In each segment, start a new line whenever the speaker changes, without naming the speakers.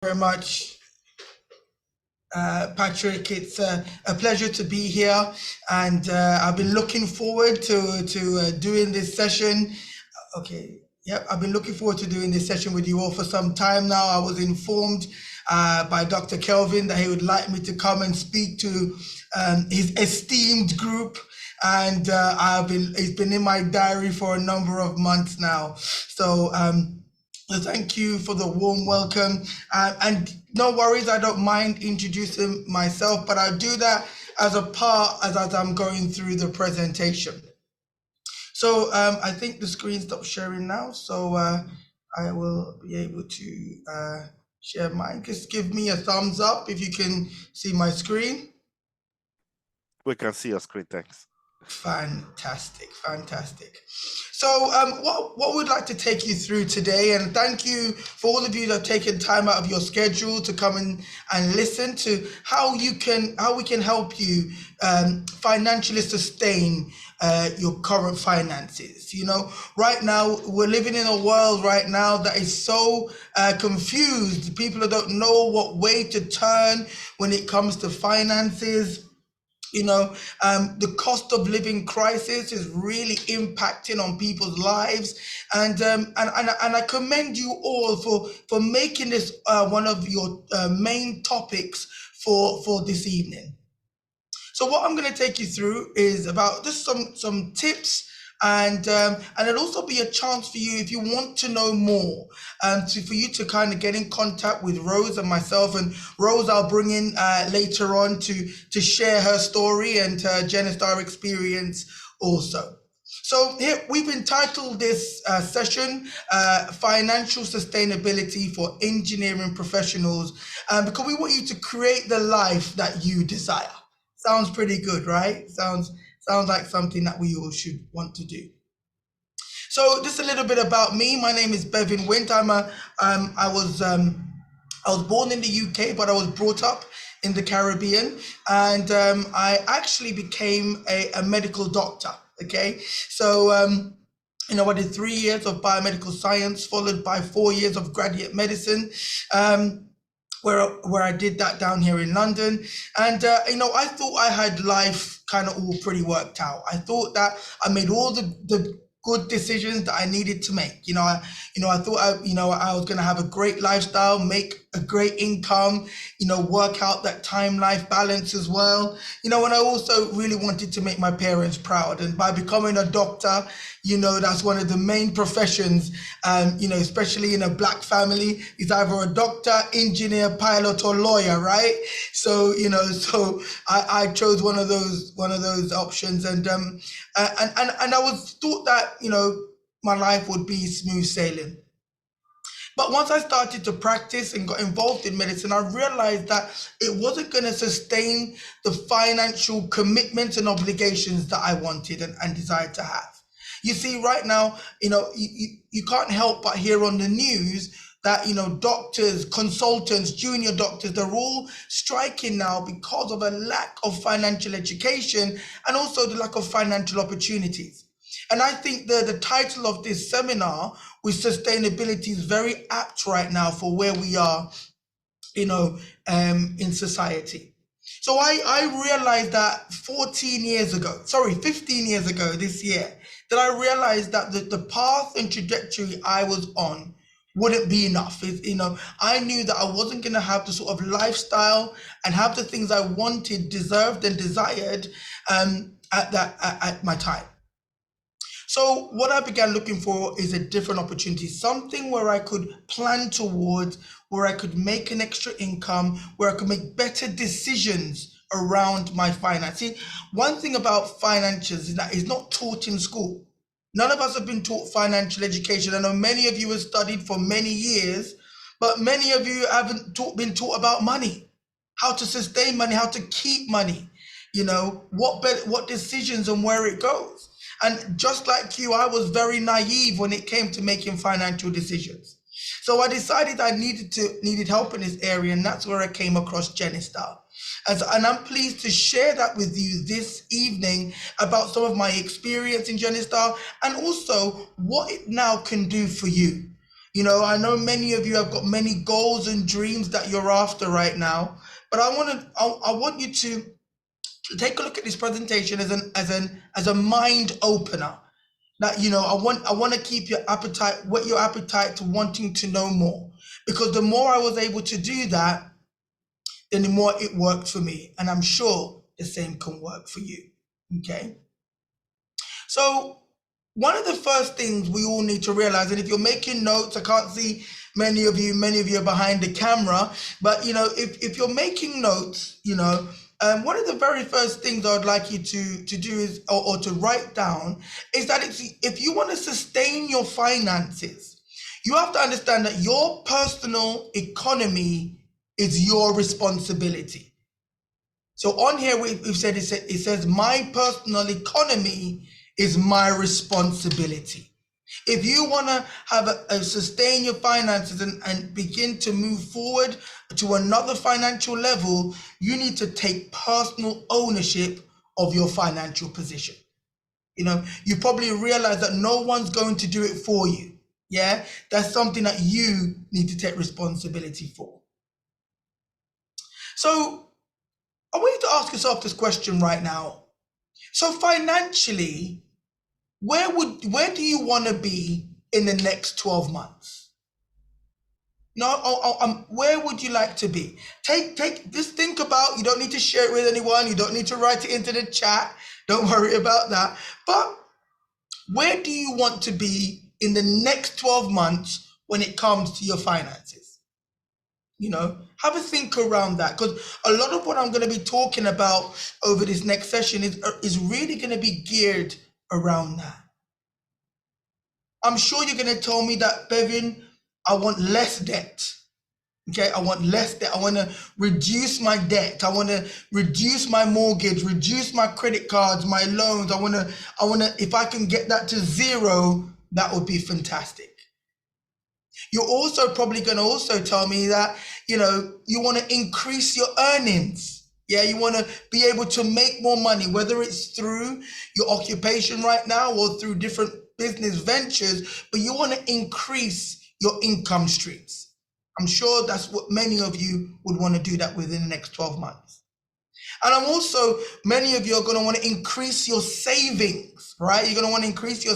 very much, Patrick. It's a pleasure to be here, and I've been looking forward to doing this session. Okay, yep, I've been looking forward to doing this session with you all for some time now. I was informed by Dr. Kelvin that he would like me to come and speak to his esteemed group, and it's been in my diary for a number of months now. So thank you for the warm welcome, and no worries, I don't mind introducing myself, but I'll do that as I'm going through the presentation. So I think the screen stopped sharing now, so I will be able to share mine. Just give me a thumbs up if you can see my screen.
We can see your screen, thanks.
Fantastic, fantastic. So what we'd like to take you through today, and thank you for all of you that have taken time out of your schedule to come in and listen to how we can help you financially sustain your current finances. You know, right now we're living in a world right now that is so confused. People don't know what way to turn when it comes to finances. You know, the cost of living crisis is really impacting on people's lives, and I commend you all for making this one of your main topics for this evening. So what I'm going to take you through is about just some tips, and it'll also be a chance for you, if you want to know more, for you to kind of get in contact with Rose and myself. And Rose I'll bring in later on to share her story and her Genistar experience also. So here we've entitled this session Financial Sustainability for Engineering Professionals, because we want you to create the life that you desire. Sounds pretty good, right? Sounds like something that we all should want to do. So just a little bit about me. My name is Bevan Wint. I was born in the UK, but I was brought up in the Caribbean, and I actually became a medical doctor. Okay, so you know, I did 3 years of biomedical science, followed by 4 years of graduate medicine. Where I did that down here in London, and you know, I thought I had life kind of all pretty worked out. I thought that I made all the good decisions that I needed to make. I thought I was going to have a great lifestyle, make a great income, work out that time-life balance as well. And I also really wanted to make my parents proud. And by becoming a doctor, that's one of the main professions, especially in a Black family, is either a doctor, engineer, pilot, or lawyer, right? So, so I chose one of those options, and I was thought that, my life would be smooth sailing. But once I started to practice and got involved in medicine, I realized that it wasn't going to sustain the financial commitments and obligations that I wanted and desired to have. You see, right now, you can't help but hear on the news that, doctors, consultants, junior doctors, they're all striking now because of a lack of financial education and also the lack of financial opportunities. And I think the title of this seminar with sustainability is very apt right now for where we are, in society. So I realized that 15 years ago this year, that I realized that the path and trajectory I was on wouldn't be enough. I knew that I wasn't going to have the sort of lifestyle and have the things I wanted, deserved, and desired at my time. So what I began looking for is a different opportunity, something where I could plan towards, where I could make an extra income, where I could make better decisions around my finance. See, one thing about finances is that it's not taught in school. None of us have been taught financial education. I know many of you have studied for many years, but many of you haven't been taught about money, how to sustain money, how to keep money, what decisions and where it goes. And just like you, I was very naive when it came to making financial decisions. So I decided I needed help in this area, and that's where I came across Genistar. And I'm pleased to share that with you this evening about some of my experience in Genistar and also what it now can do for you. You know, I know many of you have got many goals and dreams that you're after right now, but I want you to take a look at this presentation as a mind opener. That, you know, I want to keep your appetite, whet your appetite to wanting to know more, because the more I was able to do that, then the more it worked for me, and I'm sure the same can work for you. Okay. So one of the first things we all need to realize, and if you're making notes, I can't see many of you are behind the camera, but you know, if you're making notes, you know, one of the very first things I'd like you to do is, or to write down, is that if you want to sustain your finances, you have to understand that your personal economy is your responsibility. So on here, we've said, it says, my personal economy is my responsibility. If you want to have sustain your finances and begin to move forward to another financial level, you need to take personal ownership of your financial position. You know, you probably realize that no one's going to do it for you. Yeah, that's something that you need to take responsibility for. So I want you to ask yourself this question right now. So financially, where do you want to be in the next 12 months? No, where would you like to be? Just think about, you don't need to share it with anyone, you don't need to write it into the chat, don't worry about that. But where do you want to be in the next 12 months when it comes to your finances? You know, have a think around that, because a lot of what I'm going to be talking about over this next session is really going to be geared around that. I'm sure you're going to tell me that, Bevin, I want less debt. Okay, I want less debt. I want to reduce my debt. I want to reduce my mortgage, reduce my credit cards, my loans. I want to, if I can get that to zero, that would be fantastic. You're also probably going to also tell me that, you know, you want to increase your earnings. Yeah, you want to be able to make more money, whether it's through your occupation right now or through different business ventures, but you want to increase your income streams. I'm sure that's what many of you would want to do that within the next 12 months. And I'm also, many of you are going to want to increase your savings, right? You're going to want to increase your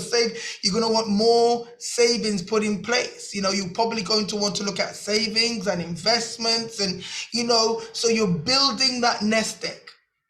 you're going to want more savings put in place. You know, you're probably going to want to look at savings and investments, and, you know, so you're building that nest egg.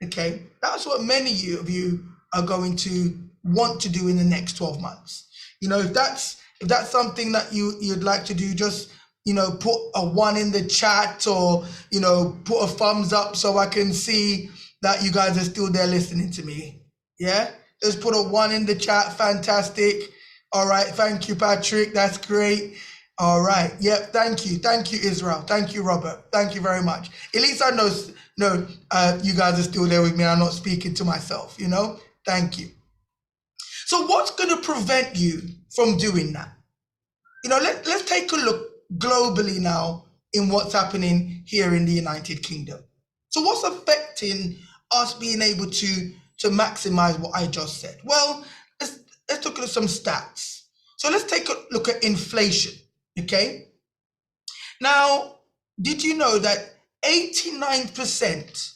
Okay. That's what many of you are going to want to do in the next 12 months. You know, if that's something that you'd like to do, just, you know, put a 1 in the chat, or, you know, put a thumbs up so I can see that you guys are still there listening to me. Yeah, just put a 1 in the chat. Fantastic. All right, thank you, Patrick, that's great. All right, yep, thank you, Israel, thank you, Robert, thank you very much. At least I know you guys are still there with me. I'm not speaking to myself, you know. Thank you. So what's going to prevent you from doing that? You know, let's take a look globally now in what's happening here in the United Kingdom. So what's affecting us being able to maximize what I just said? Well, let's look at some stats. So let's take a look at inflation, okay? Now, did you know that 89%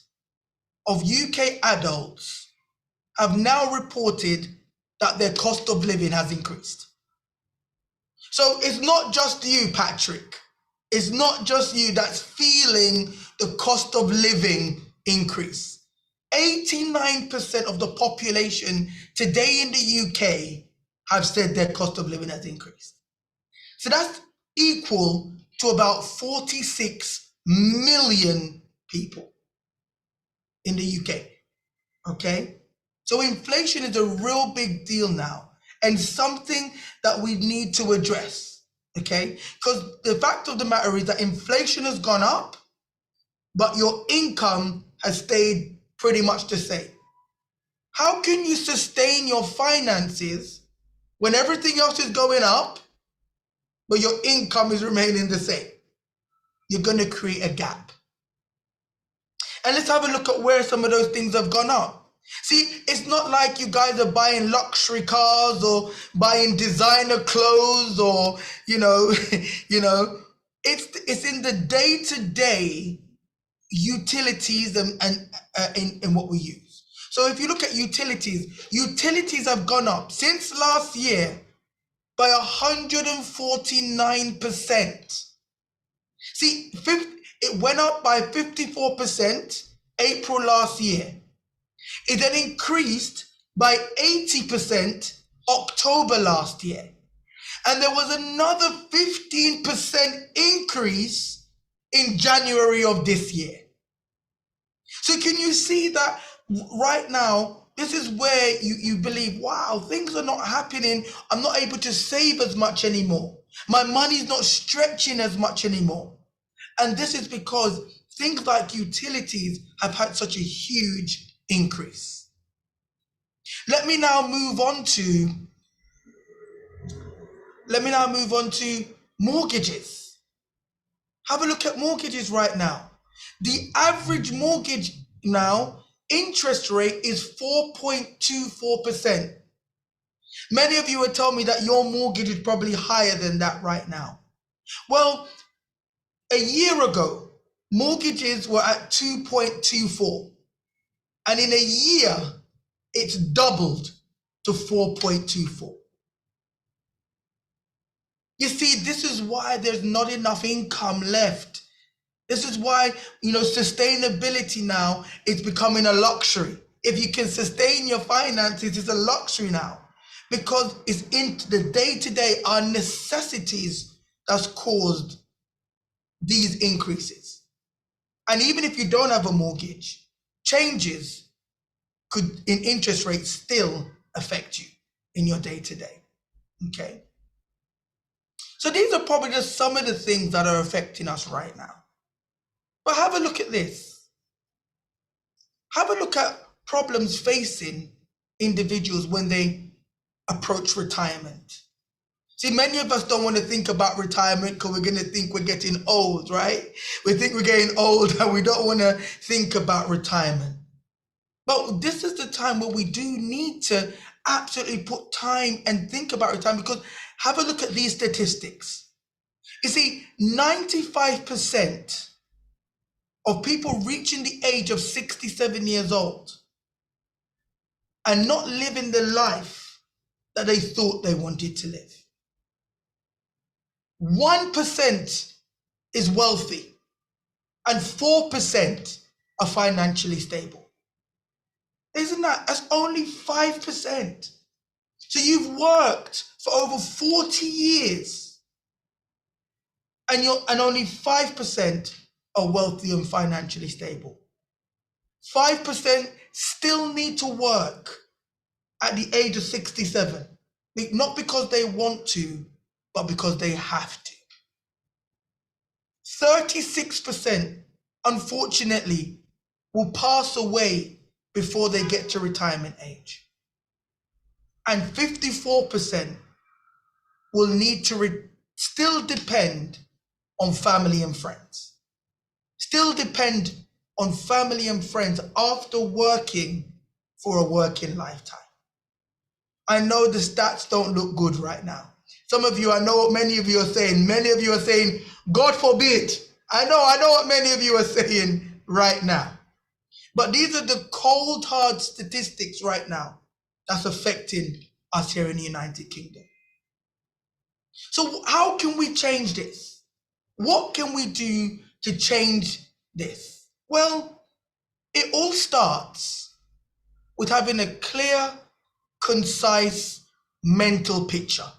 of UK adults have now reported that their cost of living has increased? So it's not just you, Patrick. It's not just you that's feeling the cost of living increase. 89% of the population today in the UK have said their cost of living has increased. So that's equal to about 46 million people in the UK, okay? So inflation is a real big deal now, and something that we need to address, okay? Because the fact of the matter is that inflation has gone up, but your income has stayed pretty much the same. How can you sustain your finances when everything else is going up, but your income is remaining the same? You're going to create a gap. And let's have a look at where some of those things have gone up. See, it's not like you guys are buying luxury cars or buying designer clothes or, it's in the day-to-day utilities and what we use. So if you look at utilities have gone up since last year by 149%. See, it went up by 54% April last year. It then increased by 80% October last year. And there was another 15% increase in January of this year. So can you see that right now, this is where you believe, wow, things are not happening. I'm not able to save as much anymore. My money's not stretching as much anymore. And this is because things like utilities have had such a huge increase. Let me now move on to mortgages. Have a look at mortgages right now. The average mortgage now, interest rate is 4.24%. Many of you would tell me that your mortgage is probably higher than that right now. Well, a year ago, mortgages were at 2.24. And in a year, it's doubled to 4.24. You see, this is why there's not enough income left. This is why, sustainability now is becoming a luxury. If you can sustain your finances, it's a luxury now, because it's in the day-to-day, our necessities that's caused these increases. And even if you don't have a mortgage, changes in interest rates still affect you in your day-to-day, okay? So these are probably just some of the things that are affecting us right now. But have a look at this. Have a look at problems facing individuals when they approach retirement. See, many of us don't want to think about retirement because we're going to think we're getting old, right? We think we're getting old and we don't want to think about retirement. But this is the time where we do need to absolutely put time and think about retirement, because have a look at these statistics. You see, 95% of people reaching the age of 67 years old and not living the life that they thought they wanted to live. 1% is wealthy and 4% are financially stable. That's only 5%. So you've worked for over 40 years and only 5% are wealthy and financially stable. 5% still need to work at the age of 67, not because they want to, but because they have to. 36%, unfortunately, will pass away before they get to retirement age. And 54% will need to still depend on family and friends. Still depend on family and friends after working for a working lifetime. I know the stats don't look good right now. Some of you, I know what many of you are saying. Many of you are saying, God forbid. I know what many of you are saying right now. But these are the cold, hard statistics right now that's affecting us here in the United Kingdom. So how can we change this? What can we do to change this? Well, it all starts with having a clear, concise mental picture.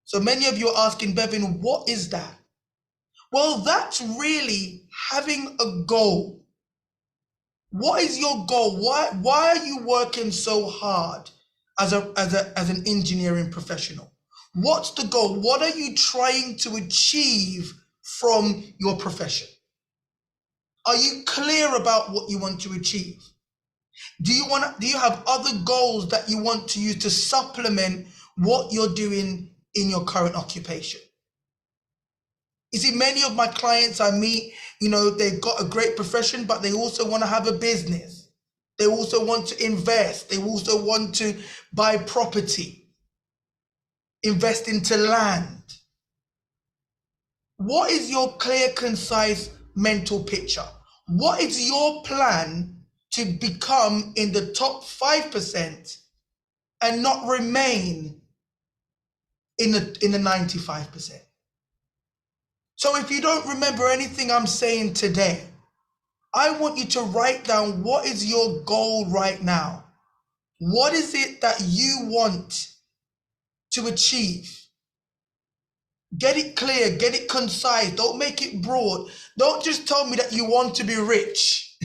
So many of you are asking, Bevan, what is that? Well, that's really having a goal. What is your goal? Why are you working so hard as an engineering professional? What's the goal? What are you trying to achieve from your profession? Are you clear about what you want to achieve? Do you have other goals that you want to use to supplement what you're doing in your current occupation? You see, many of my clients I meet, they've got a great profession, but they also want to have a business. They also want to invest. They also want to buy property, invest into land. What is your clear, concise mental picture? What is your plan to become in the top 5% and not remain in the 95%? So if you don't remember anything I'm saying today, I want you to write down, what is your goal right now? What is it that you want to achieve? Get it clear, get it concise. Don't make it broad. Don't just tell me that you want to be rich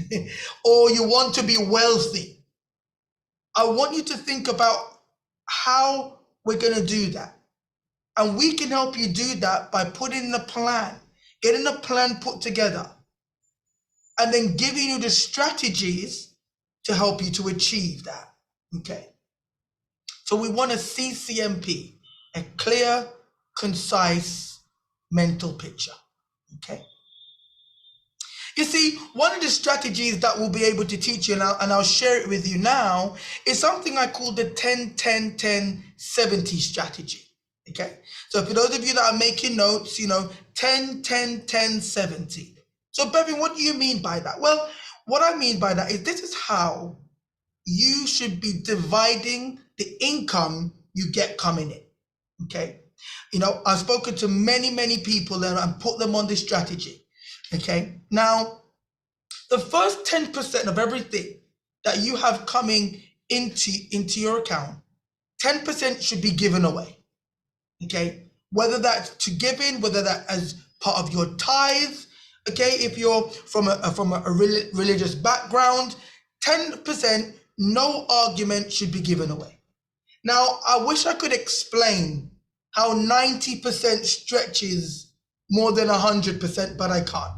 or you want to be wealthy. I want you to think about how we're going to do that. And we can help you do that by putting a plan, getting a plan put together, and then giving you the strategies to help you to achieve that. Okay. So we want a CCMP, a clear, concise mental picture. Okay. You see, one of the strategies that we'll be able to teach you, and I'll share it with you now, is something I call the 10-10-10-70 strategy. Okay. So for those of you that are making notes, 10-10-10-70. So Bevin, what do you mean by that? Well, what I mean by that is this is how you should be dividing the income you get coming in. Okay. I've spoken to many people and put them on this strategy. Okay. Now, the first 10% of everything that you have coming into your account, 10% should be given away. Okay. Whether that's to give in, whether that as part of your tithe. Okay. If you're from a religious background, 10%, no argument, should be given away. Now, I wish I could explain how 90% stretches more than 100%, but I can't.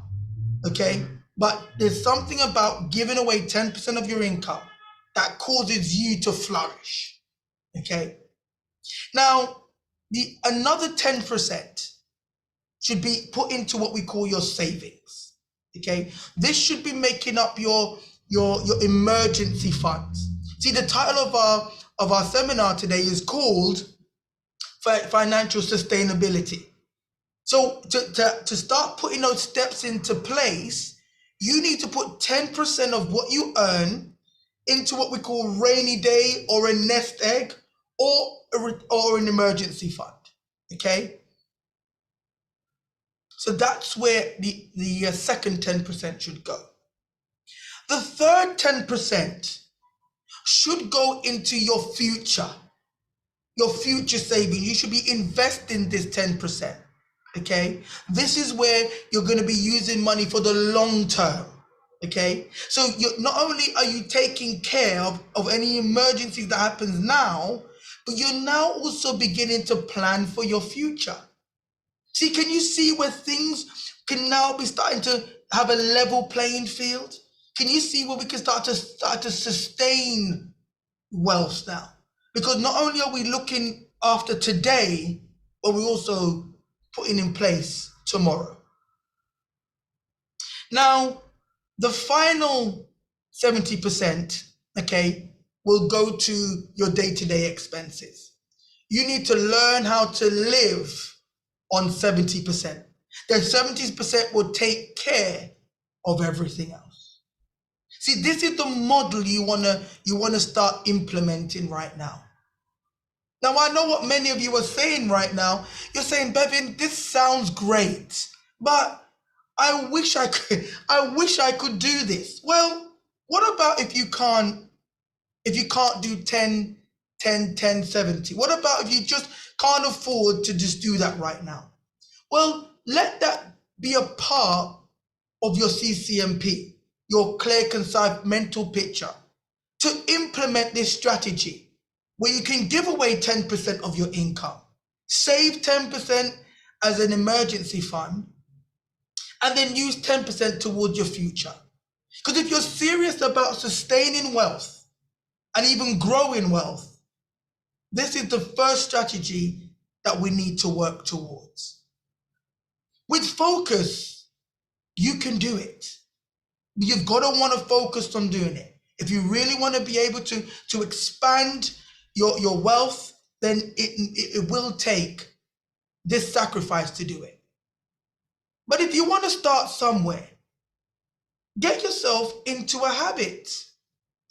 Okay. But there's something about giving away 10% of your income that causes you to flourish. Okay. Now, another 10% should be put into what we call your savings. Okay. This should be making up your emergency funds. See, the title of our seminar today is called Financial Sustainability. So to start putting those steps into place, you need to put 10% of what you earn into what we call rainy day or a nest egg or an emergency fund. Okay. So that's where the second 10% should go. The third 10% should go into your future saving. You should be investing this 10%. Okay. This is where you're going to be using money for the long term. Okay. So not only are you taking care of any emergencies that happens now, but you're now also beginning to plan for your future. See, can you see where things can now be starting to have a level playing field? Can you see where we can start to sustain wealth now? Because not only are we looking after today, but we're also putting in place tomorrow. Now, the final 70%, okay, will go to your day-to-day expenses. You need to learn how to live on 70%. Then 70% will take care of everything else. See, this is the model you wanna start implementing right now. Now, I know what many of you are saying right now. You're saying, Bevin, this sounds great, but I wish I could do this. Well, what about if you can't do 10, 10, 10, 70? What about if you just can't afford to just do that right now? Well, let that be a part of your CCMP, your clear, concise mental picture, to implement this strategy where you can give away 10% of your income, save 10% as an emergency fund, and then use 10% towards your future. Because if you're serious about sustaining wealth and even growing wealth, this is the first strategy that we need to work towards. With focus, you can do it. You've got to want to focus on doing it. If you really want to be able to expand your wealth, then it will take this sacrifice to do it. But if you want to start somewhere, get yourself into a habit,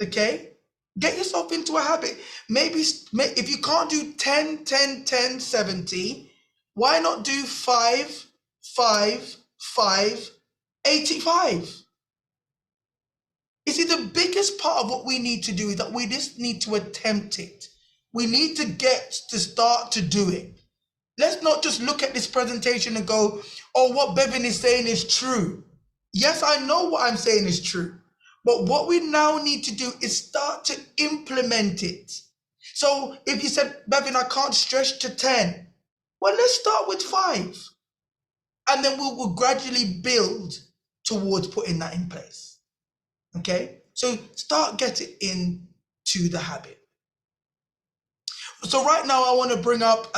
okay? Get yourself into a habit. Maybe if you can't do 10, 10, 10, 70, why not do 5, 5, 5, 85? You see, the biggest part of what we need to do is that we just need to attempt it. We need to get to start to do it. Let's not just look at this presentation and go, oh, what Bevan is saying is true. Yes, I know what I'm saying is true. But what we now need to do is start to implement it. So if you said, Bevan, I can't stretch to 10. Well, let's start with 5. And then we will gradually build towards putting that in place. Okay, so start getting into the habit. So right now I want to bring up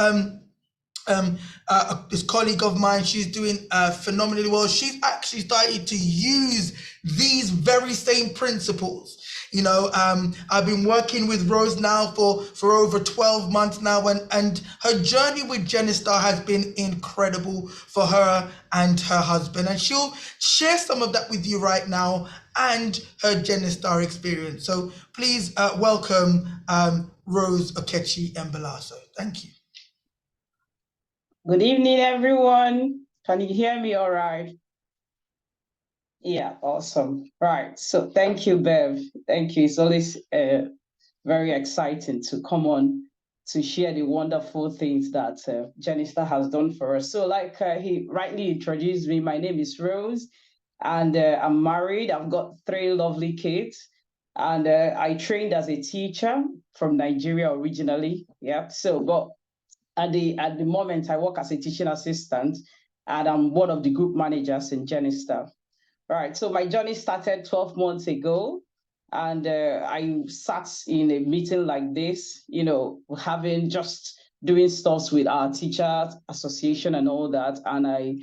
this colleague of mine. She's doing phenomenally well. She's actually started to use these very same principles. You know, I've been working with Rose now for over 12 months now, and her journey with Genistar has been incredible for her and her husband. And she'll share some of that with you right now and her Genistar experience. So please welcome Rose Okechi Embalaso. Thank you.
Good evening, everyone. Can you hear me all right? Yeah, awesome. Right. So thank you, Bev. Thank you. It's always very exciting to come on to share the wonderful things that Genistar has done for us. So like he rightly introduced me, my name is Rose, and I'm married. I've got 3 lovely kids, and I trained as a teacher from Nigeria originally. Yeah. So, but at the moment, I work as a teaching assistant, and I'm one of the group managers in Genistar. All right, so my journey started 12 months ago, and I sat in a meeting like this, you know, doing stuff with our teachers association and all that, and I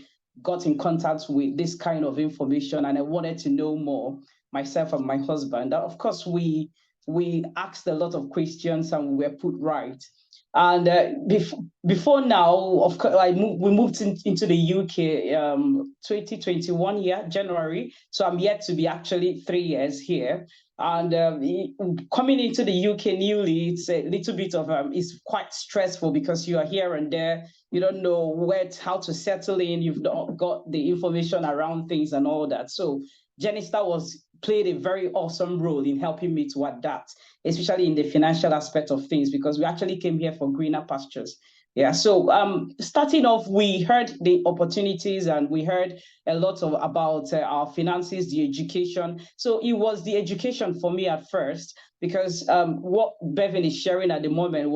got in contact with this kind of information, and I wanted to know more, myself and my husband. Of course, we asked a lot of questions and we were put right. And before now, of course, we moved into the UK 2021 January. So I'm yet to be actually 3 years here. And coming into the UK newly, it's a little bit of it's quite stressful because you are here and there. You don't know how to settle in. You've not got the information around things and all that. So Genistar played a very awesome role in helping me to adapt, especially in the financial aspect of things, because we actually came here for greener pastures. Yeah, so starting off, we heard the opportunities and we heard a lot about our finances, the education. So it was the education for me at first, because what Bevan is sharing at the moment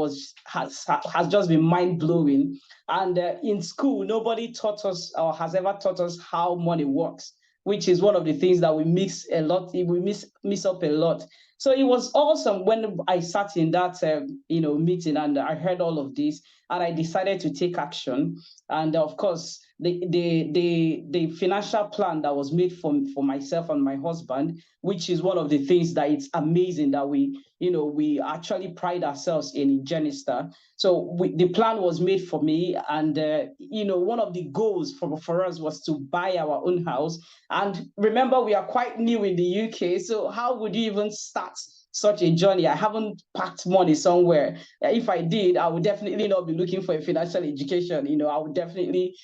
has just been mind-blowing. And in school, nobody taught us or has ever taught us how money works, which is one of the things that we miss a lot. We miss up a lot. So it was awesome when I sat in that meeting and I heard all of this, and I decided to take action. And of course, the financial plan that was made for myself and my husband, which is one of the things that it's amazing that we actually pride ourselves in Genistar. So the plan was made for me, and one of the goals for us was to buy our own house. And remember, we are quite new in the UK, so how would you even start such a journey? I haven't packed money somewhere. If I did, I would definitely not be looking for a financial education. I would definitely,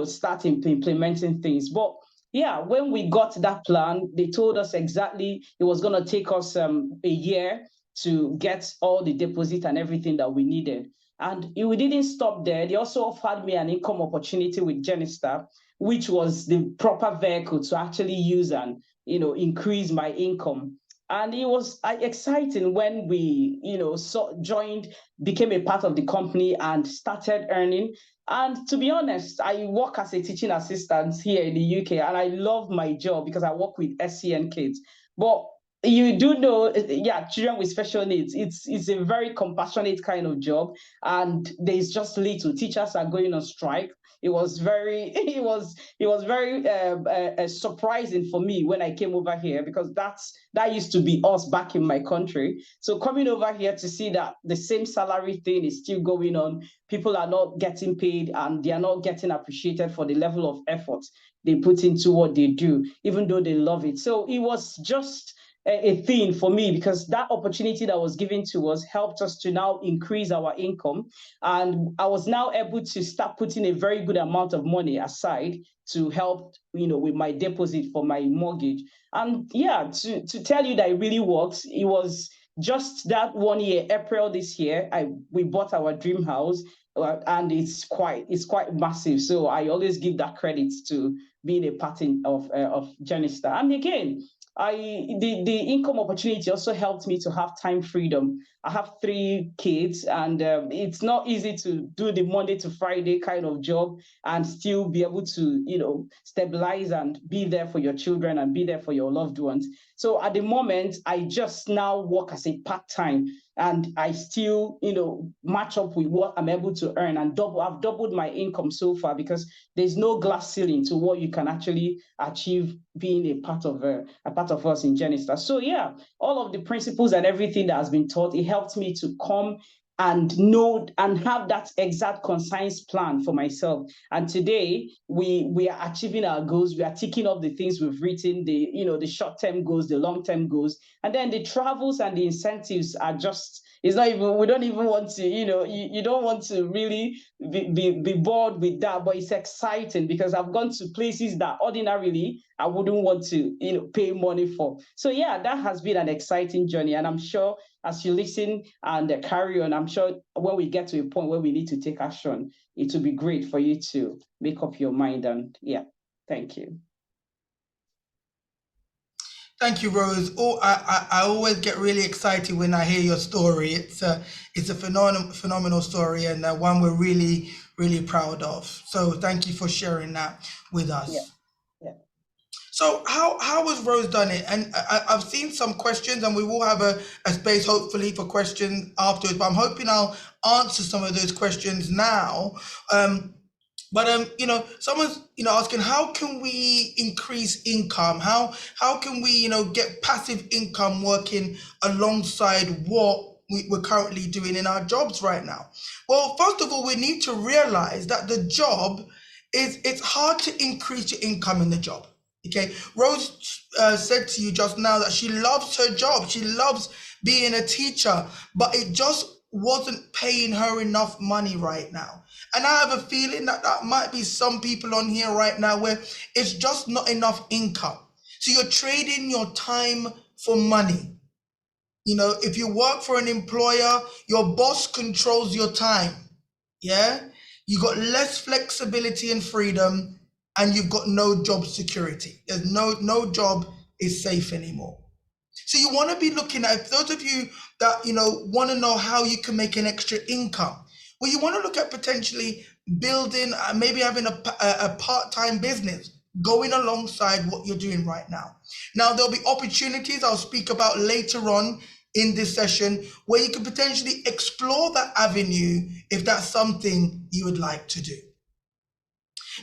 start implementing things. But yeah, when we got that plan, they told us exactly it was going to take us a year to get all the deposit and everything that we needed. And we didn't stop there. They also offered me an income opportunity with Genistar, which was the proper vehicle to actually use and increase my income. And it was exciting when we joined, became a part of the company and started earning. And to be honest, I work as a teaching assistant here in the UK, and I love my job because I work with SCN kids. But you do know, yeah, children with special needs, it's a very compassionate kind of job, and there's just little. Teachers are going on strike. It was very very surprising for me when I came over here, because that used to be us back in my country. So coming over here to see that the same salary thing is still going on, people are not getting paid and they are not getting appreciated for the level of effort they put into what they do, even though they love it. So it was just a thing for me, because that opportunity that was given to us helped us to now increase our income. And I was now able to start putting a very good amount of money aside to help, with my deposit for my mortgage. And yeah, to tell you that it really works, it was just that 1 year, April this year, we bought our dream house, and it's quite massive. So I always give that credit to being a part of Genistar. And again, the income opportunity also helped me to have time freedom. I have 3 kids, and it's not easy to do the Monday to Friday kind of job and still be able to, stabilize and be there for your children and be there for your loved ones. So at the moment, I just now work as a part-time, and I still, match up with what I'm able to earn, and I've doubled my income so far, because there's no glass ceiling to what you can actually achieve being a part of us in Genistar. So yeah, all of the principles and everything that has been taught, it helped me to come and know and have that exact concise plan for myself. And today we are achieving our goals. We are ticking off the things we've written, the short-term goals, the long-term goals, and then the travels and the incentives are just, it's not even, we don't even want to, you don't want to really be bored with that, but it's exciting, because I've gone to places that ordinarily I wouldn't want to, pay money for. So yeah, that has been an exciting journey, and I'm sure as you listen and carry on, I'm sure when we get to a point where we need to take action, it will be great for you to make up your mind. And yeah, thank you.
Thank you, Rose. I always get really excited when I hear your story. It's a phenomenal story, and one we're really, really proud of. So thank you for sharing that with us.
Yeah.
So how has Rose done it? And I've seen some questions, and we will have a space hopefully for questions afterwards, but I'm hoping I'll answer some of those questions now. Someone's asking, how can we increase income? How can we get passive income working alongside what we're currently doing in our jobs right now? Well, first of all, we need to realize that the job it's hard to increase your income in the job. Okay, Rose said to you just now that she loves her job. She loves being a teacher, but it just wasn't paying her enough money right now. And I have a feeling that might be some people on here right now where it's just not enough income. So you're trading your time for money. If you work for an employer, your boss controls your time. Yeah, you got less flexibility and freedom, and you've got no job security. There's no job is safe anymore. So you want to be looking at, those of you that want to know how you can make an extra income. Well, you want to look at potentially building, maybe having a part-time business going alongside what you're doing right now. Now, there'll be opportunities I'll speak about later on in this session where you could potentially explore that avenue if that's something you would like to do.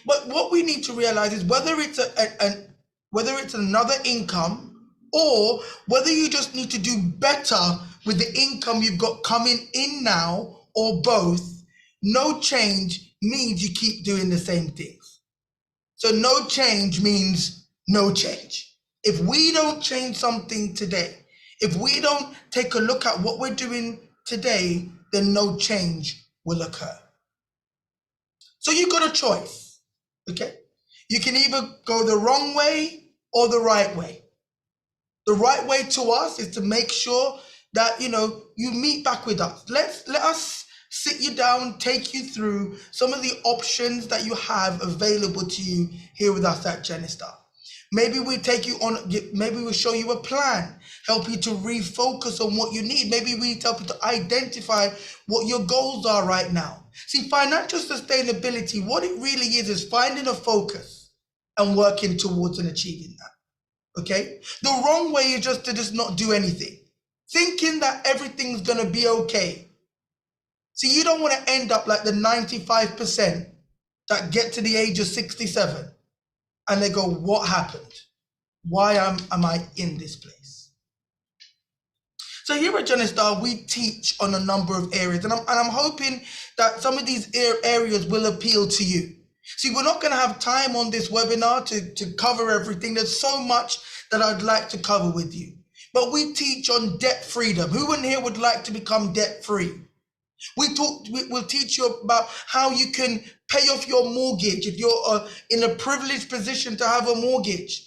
But what we need to realize is whether it's another income, or whether you just need to do better with the income you've got coming in now, or both, no change means you keep doing the same things. So no change means no change. If we don't change something today, if we don't take a look at what we're doing today, then no change will occur. So you got a choice, okay? You can either go the wrong way or the right way. The right way to us is to make sure that you meet back with us. Let us sit you down, take you through some of the options that you have available to you here with us at Genistar. Maybe we take you on, maybe we'll show you a plan, help you to refocus on what you need. Maybe we help you to identify what your goals are right now. See, financial sustainability, what it really is finding a focus and working towards and achieving that. okay? The wrong way is just to just not do anything, thinking that everything's gonna be okay. See, you don't wanna end up like the 95% that get to the age of 67 and they go, what happened? Why am I in this place? So here at Genistar, we teach on a number of areas, and I'm hoping that some of these areas will appeal to you. See, we're not going to have time on this webinar to cover everything. There's so much that I'd like to cover with you. But we teach on debt freedom. Who in here would like to become debt free? We'll teach you about how you can pay off your mortgage if you're in a privileged position to have a mortgage.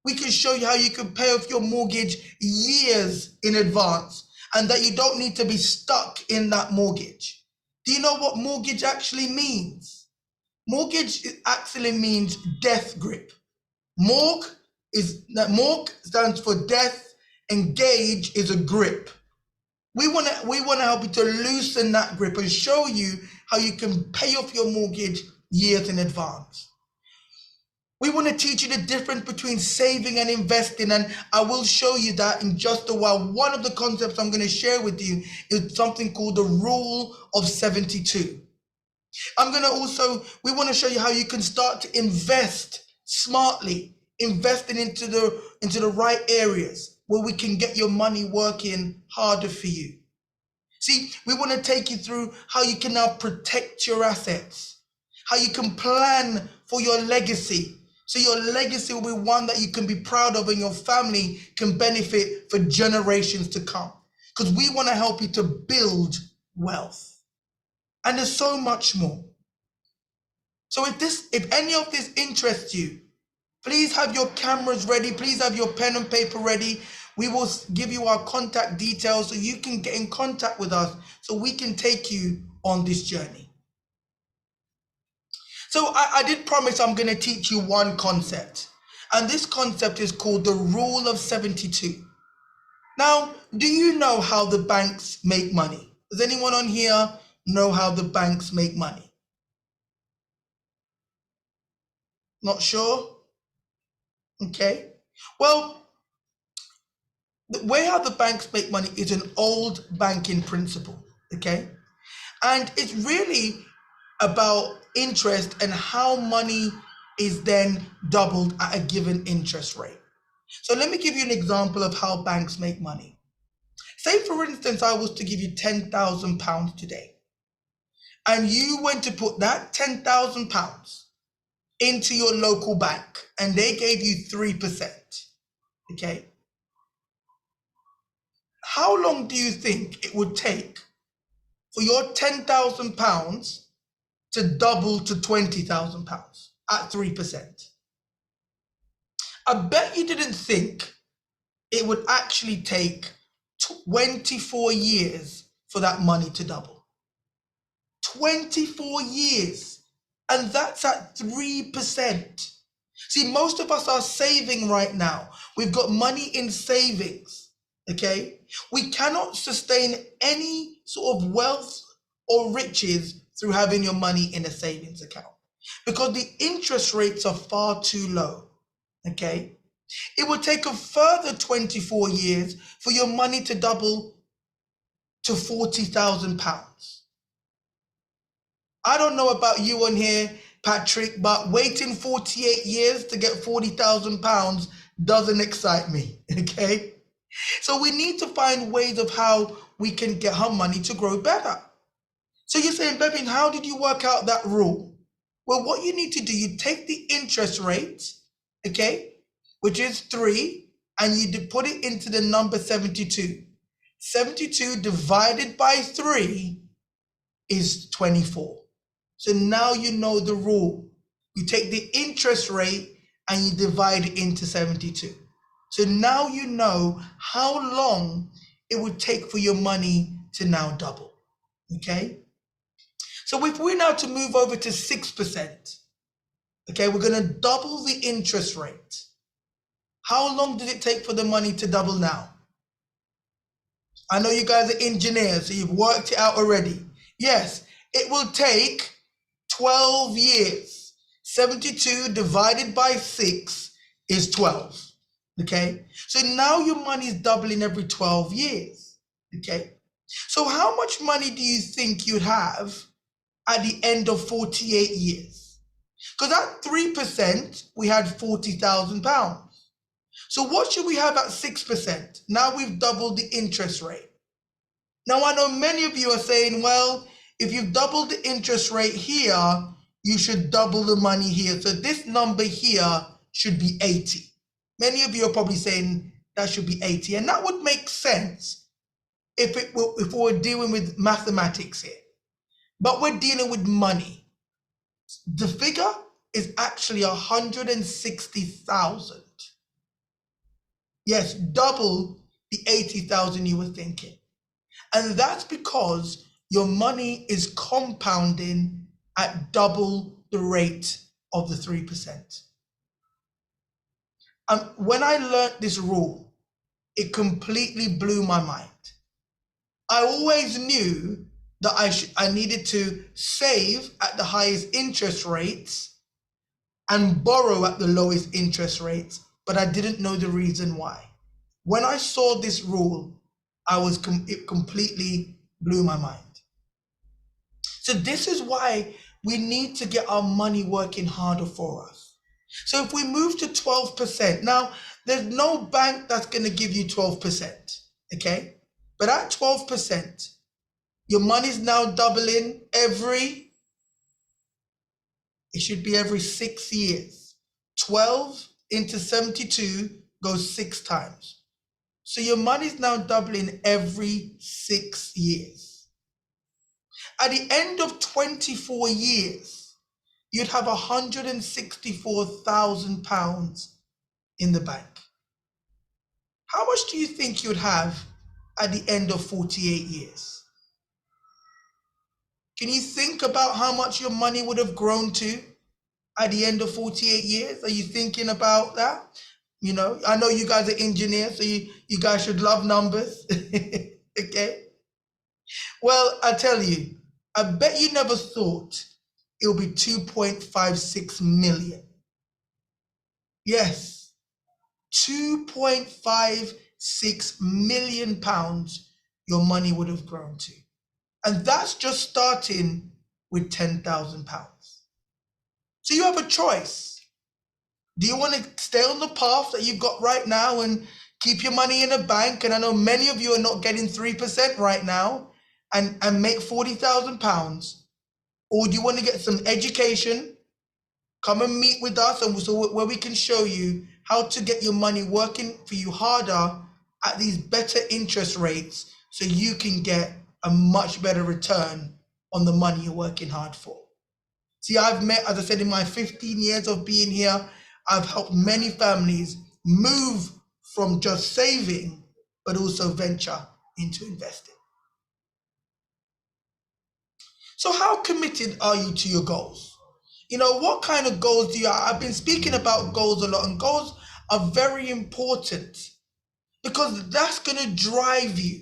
We can show you how you can pay off your mortgage years in advance and that you don't need to be stuck in that mortgage. Do you know what mortgage actually means? Mortgage actually means death grip. Morg stands for death, and gauge is a grip. We want to help you to loosen that grip and show you how you can pay off your mortgage years in advance. We want to teach you the difference between saving and investing, and I will show you that in just a while. One of the concepts I'm going to share with you is something called the Rule of 72. We want to show you how you can start to invest smartly, investing into the right areas where we can get your money working harder for you. See, we want to take you through how you can now protect your assets, how you can plan for your legacy. So your legacy will be one that you can be proud of and your family can benefit for generations to come. Because we want to help you to build wealth. And there's so much more. So if any of this interests you, please have your cameras ready. Please have your pen and paper ready. We will give you our contact details so you can get in contact with us so we can take you on this journey. So I did promise I'm going to teach you one concept. And this concept is called the Rule of 72. Now, do you know how the banks make money? Does anyone on here know how the banks make money? Not sure? Okay. Well, the way how the banks make money is an old banking principle, okay? And it's really about interest and how money is then doubled at a given interest rate. So let me give you an example of how banks make money. Say, for instance, I was to give you £10,000 today, and you went to put that £10,000 into your local bank, and they gave you 3%, okay? How long do you think it would take for your £10,000 to double to £20,000 at 3%? I bet you didn't think it would actually take 24 years for that money to double. 24 years, and that's at 3%. See, most of us are saving right now. We've got money in savings, okay? We cannot sustain any sort of wealth or riches through having your money in a savings account because the interest rates are far too low, okay? It will take a further 24 years for your money to double to £40,000. I don't know about you on here, Patrick, but waiting 48 years to get £40,000 doesn't excite me, okay? So we need to find ways of how we can get our money to grow better. So you're saying, Bevin, how did you work out that rule? Well, what you need to do, you take the interest rate, okay, which is 3, and you put it into the number 72. 72 divided by 3 is 24. So now you know the rule. You take the interest rate and you divide it into 72. So now you know how long it would take for your money to now double, okay? So if we're now to move over to 6%, okay, we're gonna double the interest rate. How long did it take for the money to double now? I know you guys are engineers, so you've worked it out already. Yes, it will take 12 years. 72 divided by 6 is 12. Okay, so now your money is doubling every 12 years. Okay, so how much money do you think you'd have at the end of 48 years? Because at 3%, we had £40,000. So what should we have at 6%? Now we've doubled the interest rate. Now I know many of you are saying, well, if you've doubled the interest rate here, you should double the money here. So this number here should be 80. Many of you are probably saying that should be 80. And that would make sense if we were dealing with mathematics here. But we're dealing with money. The figure is actually 160,000. Yes, double the 80,000 you were thinking. And that's because your money is compounding at double the rate of the 3%. When I learned this rule, it completely blew my mind. I always knew that I needed to save at the highest interest rates and borrow at the lowest interest rates, but I didn't know the reason why. When I saw this rule, it completely blew my mind. So this is why we need to get our money working harder for us. So if we move to 12%, now there's no bank that's going to give you 12%, okay? But at 12%, your money's now doubling it should be every 6 years. 12 into 72 goes 6 times. So your money's now doubling every 6 years. At the end of 24 years, you'd have £164,000 in the bank. How much do you think you'd have at the end of 48 years? Can you think about how much your money would have grown to at the end of 48 years? Are you thinking about that? You know, I know you guys are engineers, so you guys should love numbers. Okay. Well, I tell you, I bet you never thought it would be 2.56 million. Yes, 2.56 million pounds your money would have grown to. And that's just starting with £10,000. So you have a choice. Do you want to stay on the path that you've got right now and keep your money in a bank? And I know many of you are not getting 3% right now and make £40,000. Or do you want to get some education? Come and meet with us, and where we can show you how to get your money working for you harder at these better interest rates so you can get a much better return on the money you're working hard for. See, I've met, as I said, in my 15 years of being here, I've helped many families move from just saving, but also venture into investing. So how committed are you to your goals? You know, what kind of goals do you have? I've been speaking about goals a lot, and goals are very important because that's going to drive you.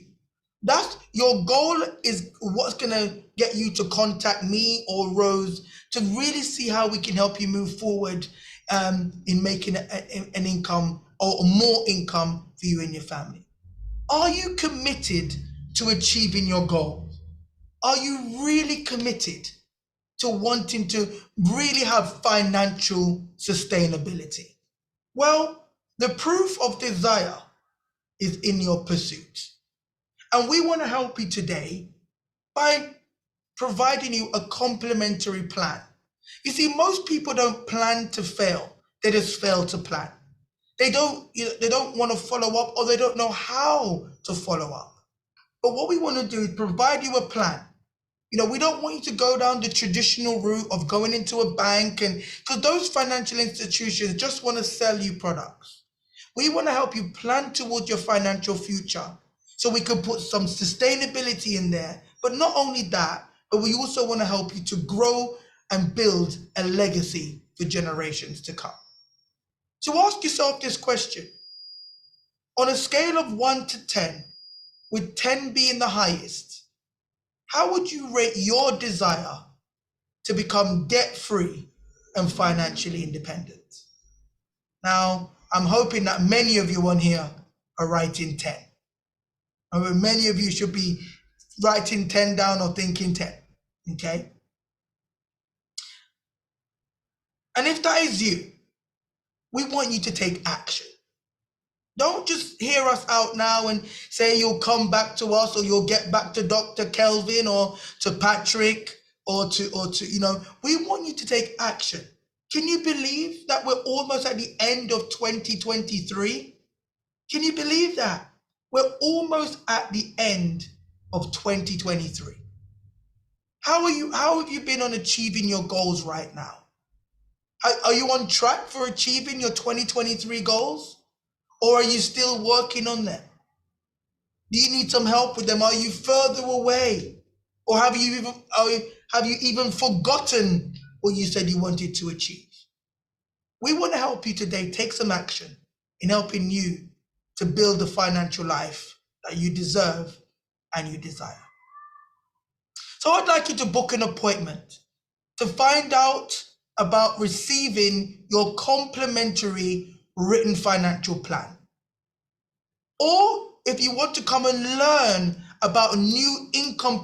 That's your goal is what's going to get you to contact me or Rose to really see how we can help you move forward in making an income or more income for you and your family. Are you committed to achieving your goals? Are you really committed to wanting to really have financial sustainability? Well, the proof of desire is in your pursuit. And we want to help you today by providing you a complimentary plan. You see, most people don't plan to fail. They just fail to plan. They don't want to follow up, or they don't know how to follow up. But what we want to do is provide you a plan. You know, we don't want you to go down the traditional route of going into a bank, and because those financial institutions just want to sell you products. We want to help you plan towards your financial future so we can put some sustainability in there. But not only that, but we also want to help you to grow and build a legacy for generations to come. So ask yourself this question. On a scale of 1 to 10, with 10 being the highest, how would you rate your desire to become debt-free and financially independent? Now, I'm hoping that many of you on here are writing 10. And many of you should be writing 10 down or thinking 10, okay? And if that is you, we want you to take action. Don't just hear us out now and say you'll come back to us or you'll get back to Dr. Kelvin or to Patrick or to we want you to take action. Can you believe that we're almost at the end of 2023? Can you believe that? We're almost at the end of 2023. How have you been on achieving your goals right now? Are you on track for achieving your 2023 goals? Or are you still working on them? Do you need some help with them? Are you further away? Or have you even forgotten what you said you wanted to achieve? We want to help you today take some action in helping you to build the financial life that you deserve and you desire. So I'd like you to book an appointment to find out about receiving your complimentary written financial plan. Or if you want to come and learn about new income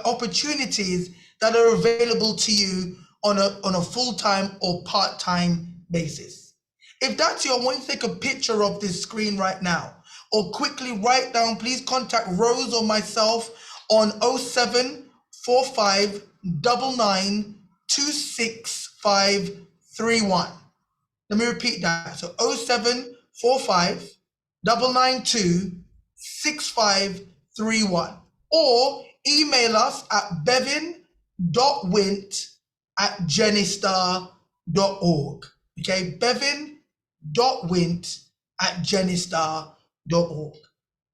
opportunities that are available to you on a full-time or part-time basis. If that's you, I want you to take a picture of this screen right now or quickly write down, please contact Rose or myself on 0745 99 26531. Let me repeat that. So 0745 992 6531, or email us at bevin.wint@genistar.org. Okay, bevin.wint@genistar.org.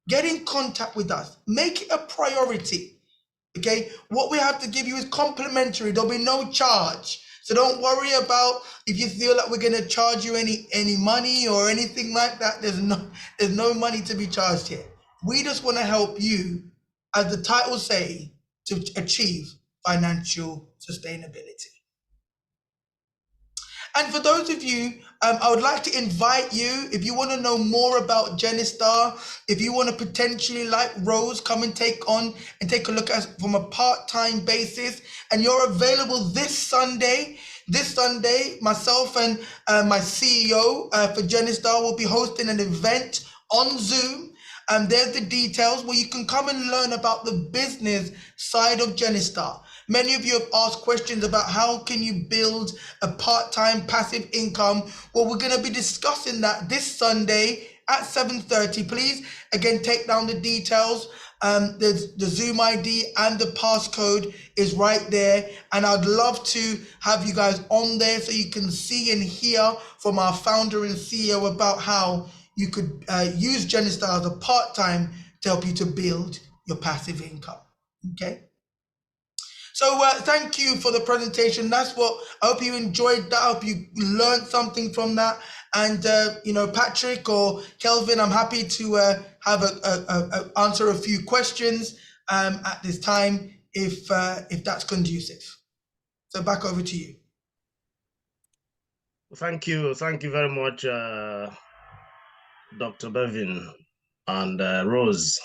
Get in contact with us. Make it a priority. Okay, what we have to give you is complimentary. There'll be no charge. So don't worry about if you feel like we're going to charge you any money or anything like that. There's no money to be charged here. We just want to help you, as the title say, to achieve financial sustainability. And for those of you, I would like to invite you, if you want to know more about Genistar, if you want to potentially, like Rose, come and take a look at us from a part-time basis, and you're available this Sunday, myself and my CEO for Genistar will be hosting an event on Zoom. There's the details where you can come and learn about the business side of Genistar. Many of you have asked questions about how can you build a part-time passive income. Well, we're going to be discussing that this Sunday at 7:30. Please, again, take down the details. There's the Zoom ID and the passcode is right there. And I'd love to have you guys on there so you can see and hear from our founder and CEO about how you could use Genistar as a part-time to help you to build your passive income. Okay. So thank you for the presentation. I hope you enjoyed that. I hope you learned something from that. And Patrick or Kelvin, I'm happy to answer a few questions at this time if that's conducive. So back over to you.
Thank you very much, Dr. Bevin and Rose,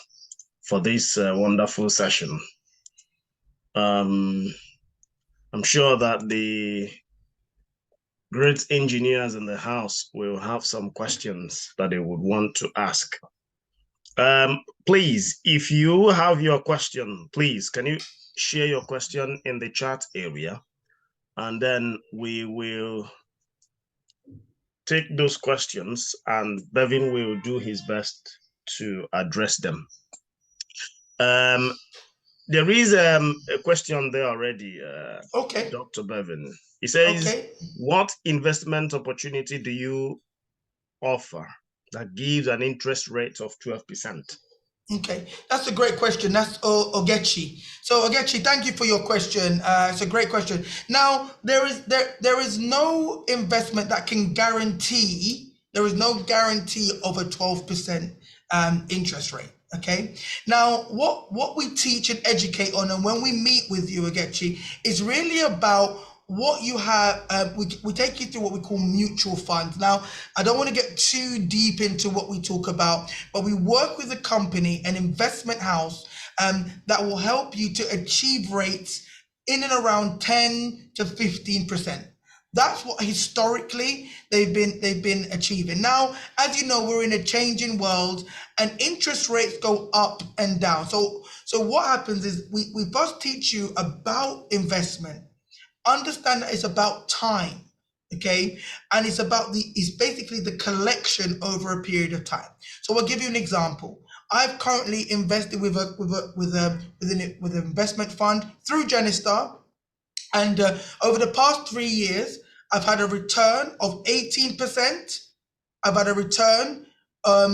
for this wonderful session. I'm sure that the great engineers in the house will have some questions that they would want to ask. Please, if you have your question, please, can you share your question in the chat area? And then we will take those questions and Bevin will do his best to address them. There is a question there already,
Okay.
Dr. Bevin. He says, okay, what investment opportunity do you offer that gives an interest rate of 12%?
Okay, that's a great question. That's Ogechi. So Ogechi, thank you for your question. It's a great question. Now, there is no investment that can guarantee, there is no guarantee of a 12% interest rate. Okay. Now, what we teach and educate on, and when we meet with you, Ogechi, is really about what you have, we take you through what we call mutual funds. Now, I don't want to get too deep into what we talk about, but we work with a company, an investment house, that will help you to achieve rates in and around 10 to 15%. That's what historically they've been achieving. Now, as you know, we're in a changing world and interest rates go up and down. So what happens is we first teach you about investment. Understand that it's about time, okay? And it's basically the collection over a period of time. So I'll give you an example. I've currently invested with an investment fund through Genistar, and over the past 3 years, I've had a return of 18%. I've had a return of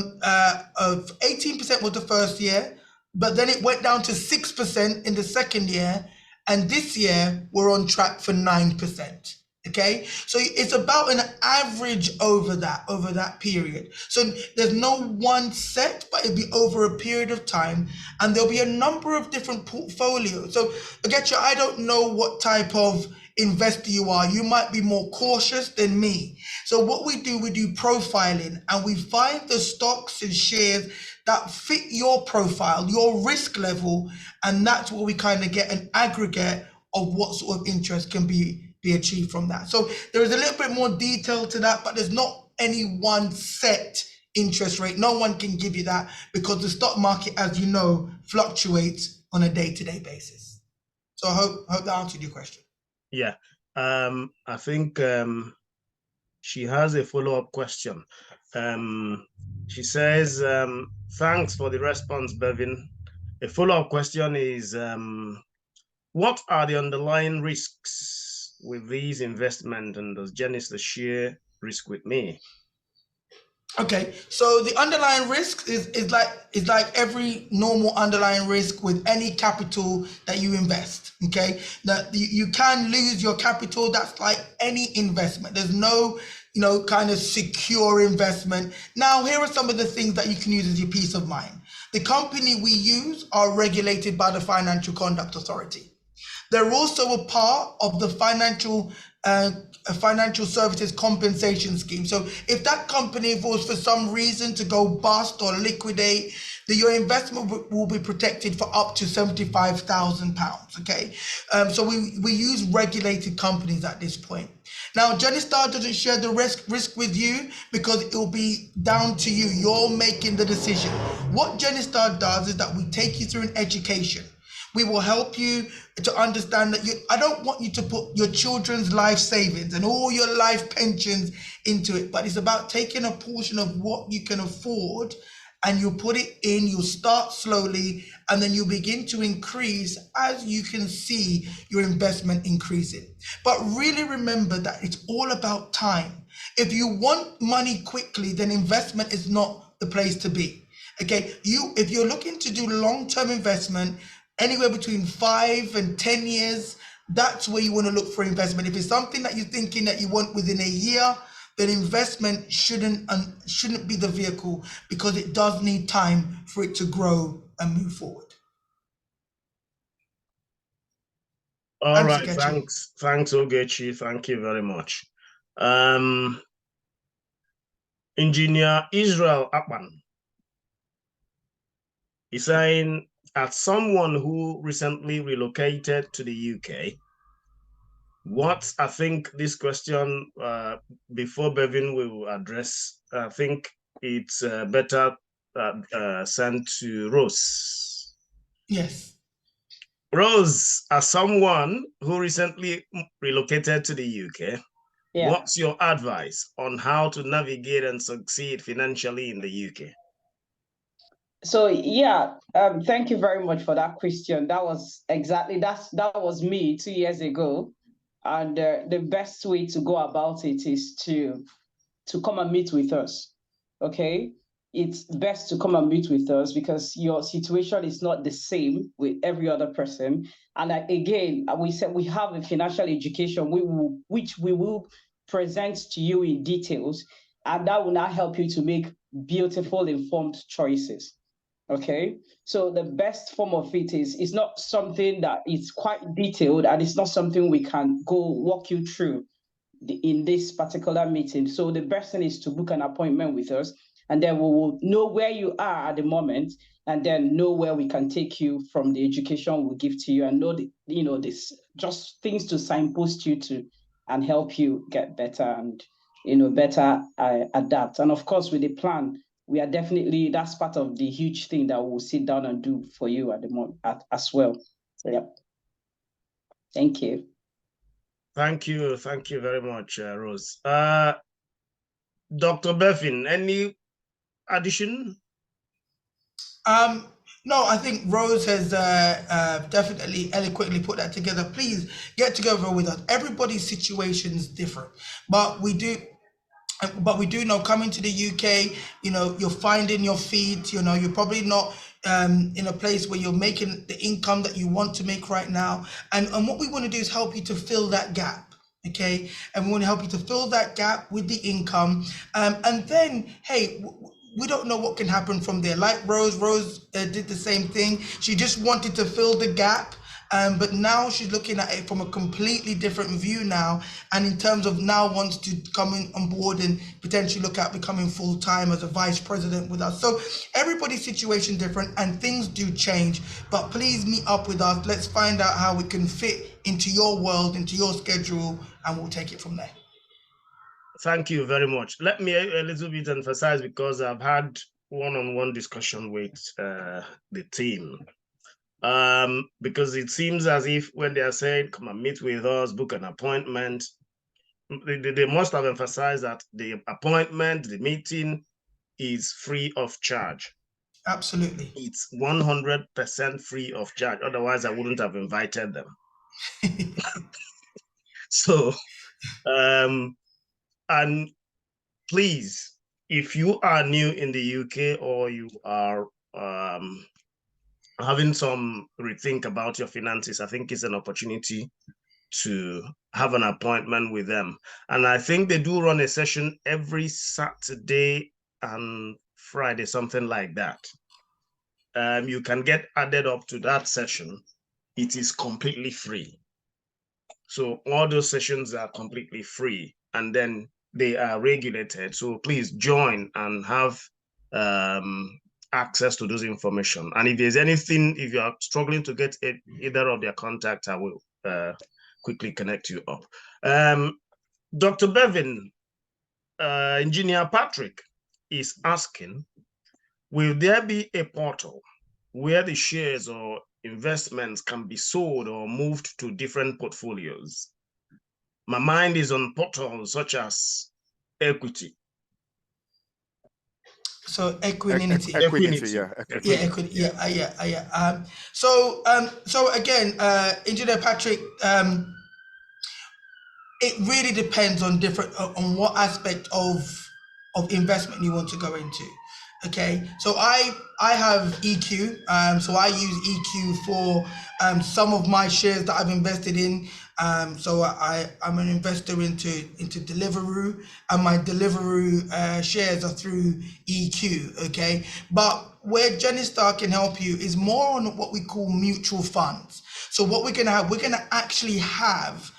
18% was the first year, but then it went down to 6% in the second year. And this year, we're on track for 9%. Okay, so it's about an average over that period. So there's no one set, but it'll be over a period of time, and there'll be a number of different portfolios. So Agecha, I don't know what type of investor you are. You might be more cautious than me. So what we do profiling, and we find the stocks and shares that fit your profile, your risk level, and that's where we kind of get an aggregate of what sort of interest can be achieved from that. So there is a little bit more detail to that, but there's not any one set interest rate. No one can give you that because the stock market, as you know, fluctuates on a day-to-day basis. So I hope that answered your question.
Yeah, I think she has a follow-up question. She says, thanks for the response, Bevin. A follow-up question is, what are the underlying risks with these investments, and does Genistar share risk with me?
Okay, so the underlying risk is like every normal underlying risk with any capital that you invest. Okay, that you can lose your capital. That's like any investment. There's no kind of secure investment. Now, here are some of the things that you can use as your peace of mind. The company we use are regulated by the Financial Conduct Authority. They're also a part of the financial services compensation scheme. So if that company was for some reason to go bust or liquidate, your investment will be protected for up to £75,000. Okay, so we use regulated companies at this point. Now, Genistar doesn't share the risk with you because it will be down to you. You're making the decision. What Genistar does is that we take you through an education. We will help you to understand that I don't want you to put your children's life savings and all your life pensions into it, but it's about taking a portion of what you can afford and you put it in, you start slowly, and then you begin to increase as you can see your investment increasing. But really remember that it's all about time. If you want money quickly, then investment is not the place to be. Okay, if you're looking to do long-term investment, anywhere between 5 and 10 years, that's where you want to look for investment. If it's something that you're thinking that you want within a year, then investment shouldn't be the vehicle because it does need time for it to grow and move forward.
All right, thanks, Ogechi. Thank you very much. Engineer Israel Akpan is saying, as someone who recently relocated to the UK, I think this question, before Bevin will address, I think it's better sent to Rose.
Yes.
Rose, as someone who recently relocated to the UK, what's your advice on how to navigate and succeed financially in the UK?
So thank you very much for that question. That was that was me 2 years ago, and the best way to go about it is to come and meet with us. Okay, it's best to come and meet with us because your situation is not the same with every other person. And again, we said we have a financial education which we will present to you in details, and that will now help you to make beautiful, informed choices. Okay, so the best form of it is, it's not something that is quite detailed, and it's not something we can go walk you through in this particular meeting. So the best thing is to book an appointment with us, and then we will know where you are at the moment, and then know where we can take you from the education we'll give to you, and know the, this just things to signpost you to and help you get better and better adapt. And of course, with the plan, we are definitely, that's part of the huge thing that we'll sit down and do for you at the moment as well. So yeah. Thank you.
Thank you very much, Rose. Dr. Beffin, any addition?
No, I think Rose has definitely eloquently put that together. Please get together with us. Everybody's situation is different, but we do know, coming to the UK, you're finding your feet. You're probably not in a place where you're making the income that you want to make right now. And what we want to do is help you to fill that gap. Okay, and we want to help you to fill that gap with the income. And then, hey, we don't know what can happen from there. Like Rose did the same thing. She just wanted to fill the gap. But now she's looking at it from a completely different view now, and in terms of now wants to come in on board and potentially look at becoming full-time as a vice president with us. So everybody's situation different, and things do change, but please meet up with us. Let's find out how we can fit into your world, into your schedule, and we'll take it from there.
Thank you very much. Let me a little bit emphasize, because I've had one-on-one discussion with the team. Because it seems as if when they are saying, come and meet with us, book an appointment, they must have emphasized that the appointment, the meeting is free of charge.
Absolutely.
It's 100% free of charge. Otherwise, I wouldn't have invited them. So, and please, if you are new in the UK, or you are having some rethink about your finances, I think it's an opportunity to have an appointment with them. And I think they do run a session every Saturday and Friday, something like that. You can get added up to that session. It is completely free. So all those sessions are completely free, and then they are regulated. So please join and have access to those information. And if there's anything, if you are struggling to get either of their contacts, I will quickly connect you up. Dr. Bevin, Engineer Patrick is asking, will there be a portal where the shares or investments can be sold or moved to different portfolios? My mind is on portals such as equity.
So equanimity.
Equity, yeah. Equity.
Yeah, equity. Yeah. So again, Engineer Patrick, it really depends on on what aspect of investment you want to go into. Okay, so I have EQ, so I use EQ for some of my shares that I've invested in. So I'm an investor into Deliveroo, and my Deliveroo shares are through EQ. Okay, but where Genistar can help you is more on what we call mutual funds. So what we're gonna actually have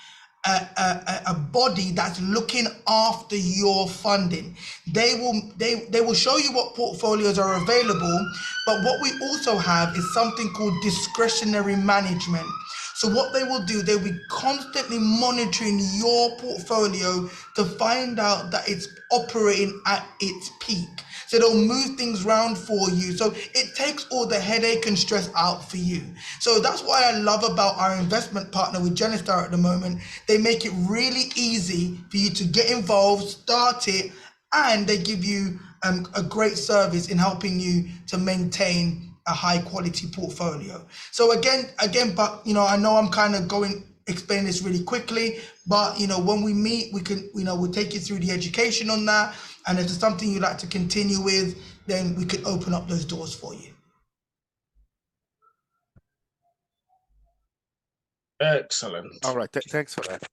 a body that's looking after your funding. They will show you what portfolios are available, but what we also have is something called discretionary management. So what they will do, they'll be constantly monitoring your portfolio to find out that it's operating at its peak. So they'll move things around for you. So it takes all the headache and stress out for you. So that's what I love about our investment partner with Genistar at the moment. They make it really easy for you to get involved, start it, and they give you a great service in helping you to maintain a high quality portfolio. So again, but I know I'm kind of explain this really quickly, but when we meet, we can, we'll take you through the education on that. And if there's something you'd like to continue with, then we could open up those doors for you.
Excellent.
All right. Thanks for that.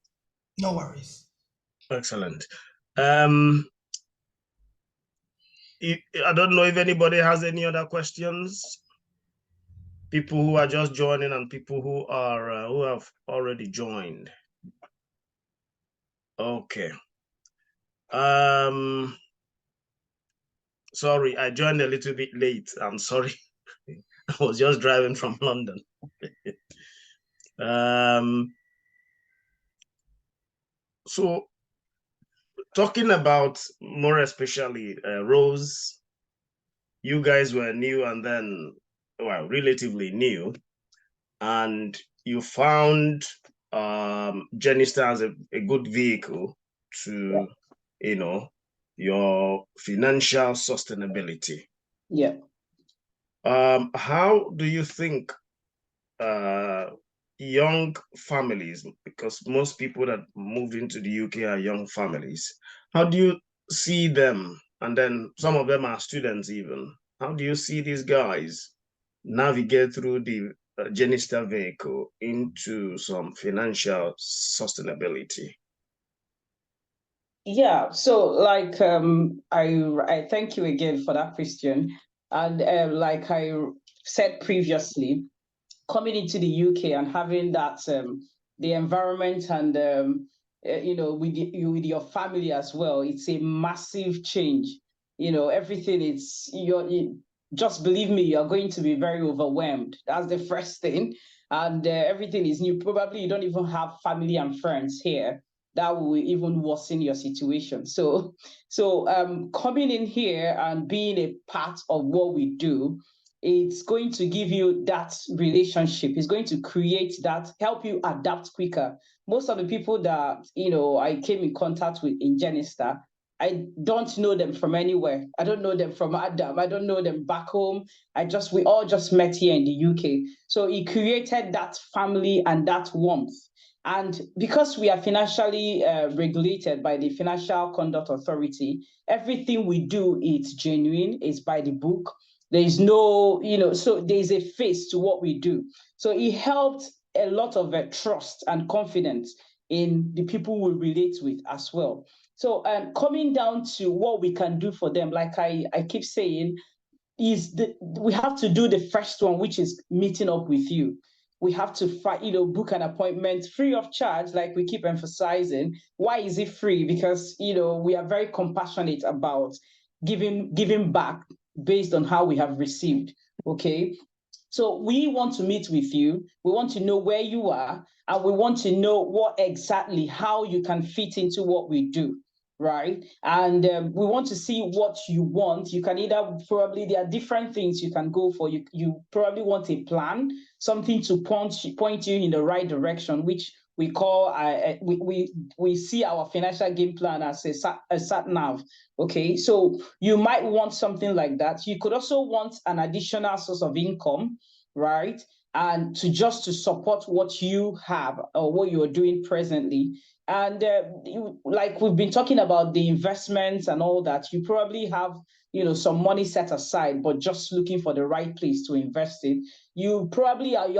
No worries.
Excellent. I don't know if anybody has any other questions. People who are just joining and people who are who have already joined. Okay. Sorry, I joined a little bit late. I'm sorry. I was just driving from London. So talking about more especially Rose, you guys were new and then, well, relatively new, and you found Genistar as a good vehicle to, you know, your financial sustainability.
Yeah.
How do you think young families, because most people that move into the UK are young families, how do you see them? And then some of them are students even. How do you see these guys navigate through the Genistar vehicle into some financial sustainability?
Yeah, so like I thank you again for that question. And like I said previously, coming into the UK and having that the environment and you know, with with your family as well, it's a massive change. You know, everything is just believe me, you're going to be very overwhelmed. That's the first thing. And everything is new. Probably you don't even have family and friends here that will even worsen your situation. So coming in here and being a part of what we do, it's going to give you that relationship. It's going to create that, help you adapt quicker. Most of the people that, you know, I came in contact with in Genistar, I don't know them from anywhere. I don't know them from Adam. I don't know them back home. We all just met here in the UK. So it created that family and that warmth. And because we are financially regulated by the Financial Conduct Authority, everything we do is genuine, is by the book. There is no, you know, so there's a face to what we do. So it helped a lot of trust and confidence in the people we relate with as well. So coming down to what we can do for them, like I keep saying, we have to do the first one, which is meeting up with you. We have to book an appointment free of charge, like we keep emphasizing. Why is it free? Because we are very compassionate about giving back based on how we have received. Okay. So we want to meet with you. We want to know where you are, and we want to know how you can fit into what we do. Right. And we want to see what you want. You can there are different things you can go for. You probably want a plan, something to point you in the right direction, which we call, we see our financial game plan as a sat nav. Okay. So you might want something like that. You could also want an additional source of income, right? And to support what you have or what you're doing presently. And like we've been talking about the investments and all that, you probably have some money set aside, but just looking for the right place to invest it. You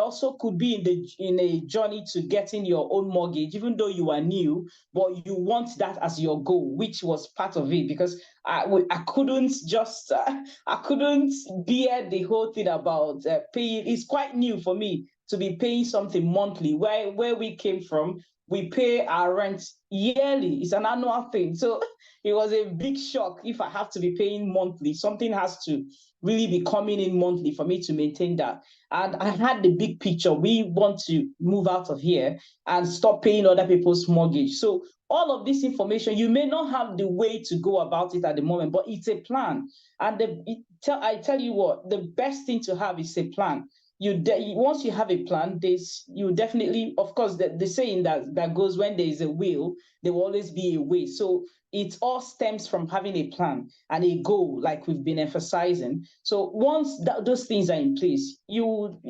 also could be in a journey to getting your own mortgage, even though you are new, but you want that as your goal, which was part of it, because I couldn't bear the whole thing about paying. It's quite new for me to be paying something monthly. Where we came from, we pay our rent yearly. It's an annual thing. So it was a big shock. If I have to be paying monthly, something has to really be coming in monthly for me to maintain that. And I had the big picture. We want to move out of here and stop paying other people's mortgage. So all of this information, you may not have the way to go about it at the moment, but it's a plan. And I tell you what, the best thing to have is a plan. Once you have a plan, you definitely, of course, the saying that goes, when there is a will, there will always be a way. So it all stems from having a plan and a goal, like we've been emphasizing. So once those things are in place, it will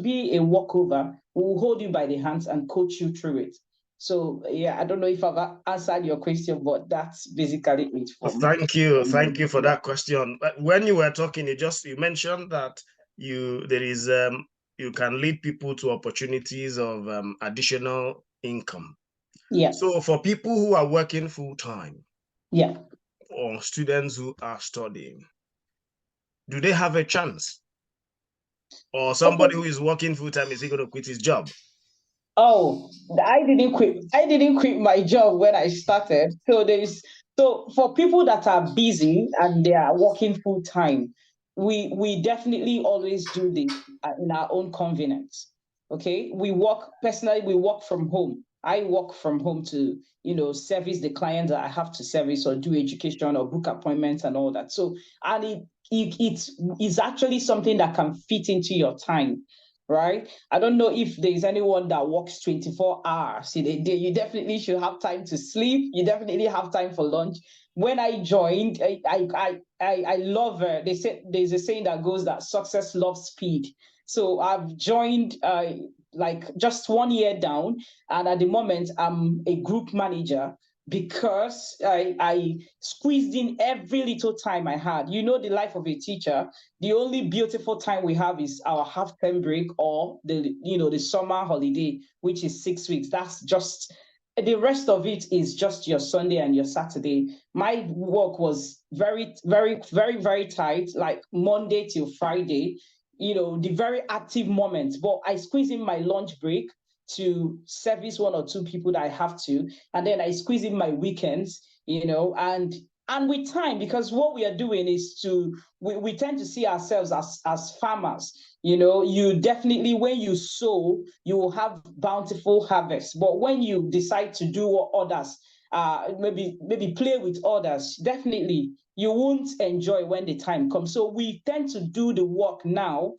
be a walkover. We'll hold you by the hands and coach you through it. So yeah, I don't know if I've answered your question, but that's basically it for me.
Thank you for that question. When you were talking, you mentioned that you can lead people to opportunities of additional income.
Yeah.
So for people who are working full time,
yeah,
or students who are studying, do they have a chance? Or somebody who is working full-time, is he going to quit his job?
Oh, I didn't quit. I didn't quit my job when I started. So for people that are busy and they are working full time, we definitely always do this in our own convenience. Okay, we work personally. We work from home. I work from home to service the clients that I have to service or do education or book appointments and all that. So and it's actually something that can fit into your time, right? I don't know if there's anyone that works 24 hours in a day. You definitely should have time to sleep. You definitely have time for lunch. When I joined, I love they say there's a saying that goes that success loves speed. So I've joined like just 1 year down, and at the moment I'm a group manager because I squeezed in every little time I had. You know, the life of a teacher, the only beautiful time we have is our half-term break or the summer holiday, which is 6 weeks. That's just the rest of it is just your Sunday and your Saturday. My work was very, very, very, very tight, like Monday till Friday, the very active moments. But I squeeze in my lunch break to service one or two people that I have to, and then I squeeze in my weekends, and with time, because what we are doing is we tend to see ourselves as farmers. You definitely, when you sow, you will have bountiful harvest. But when you decide to do what others, maybe play with others, definitely you won't enjoy when the time comes. So we tend to do the work now.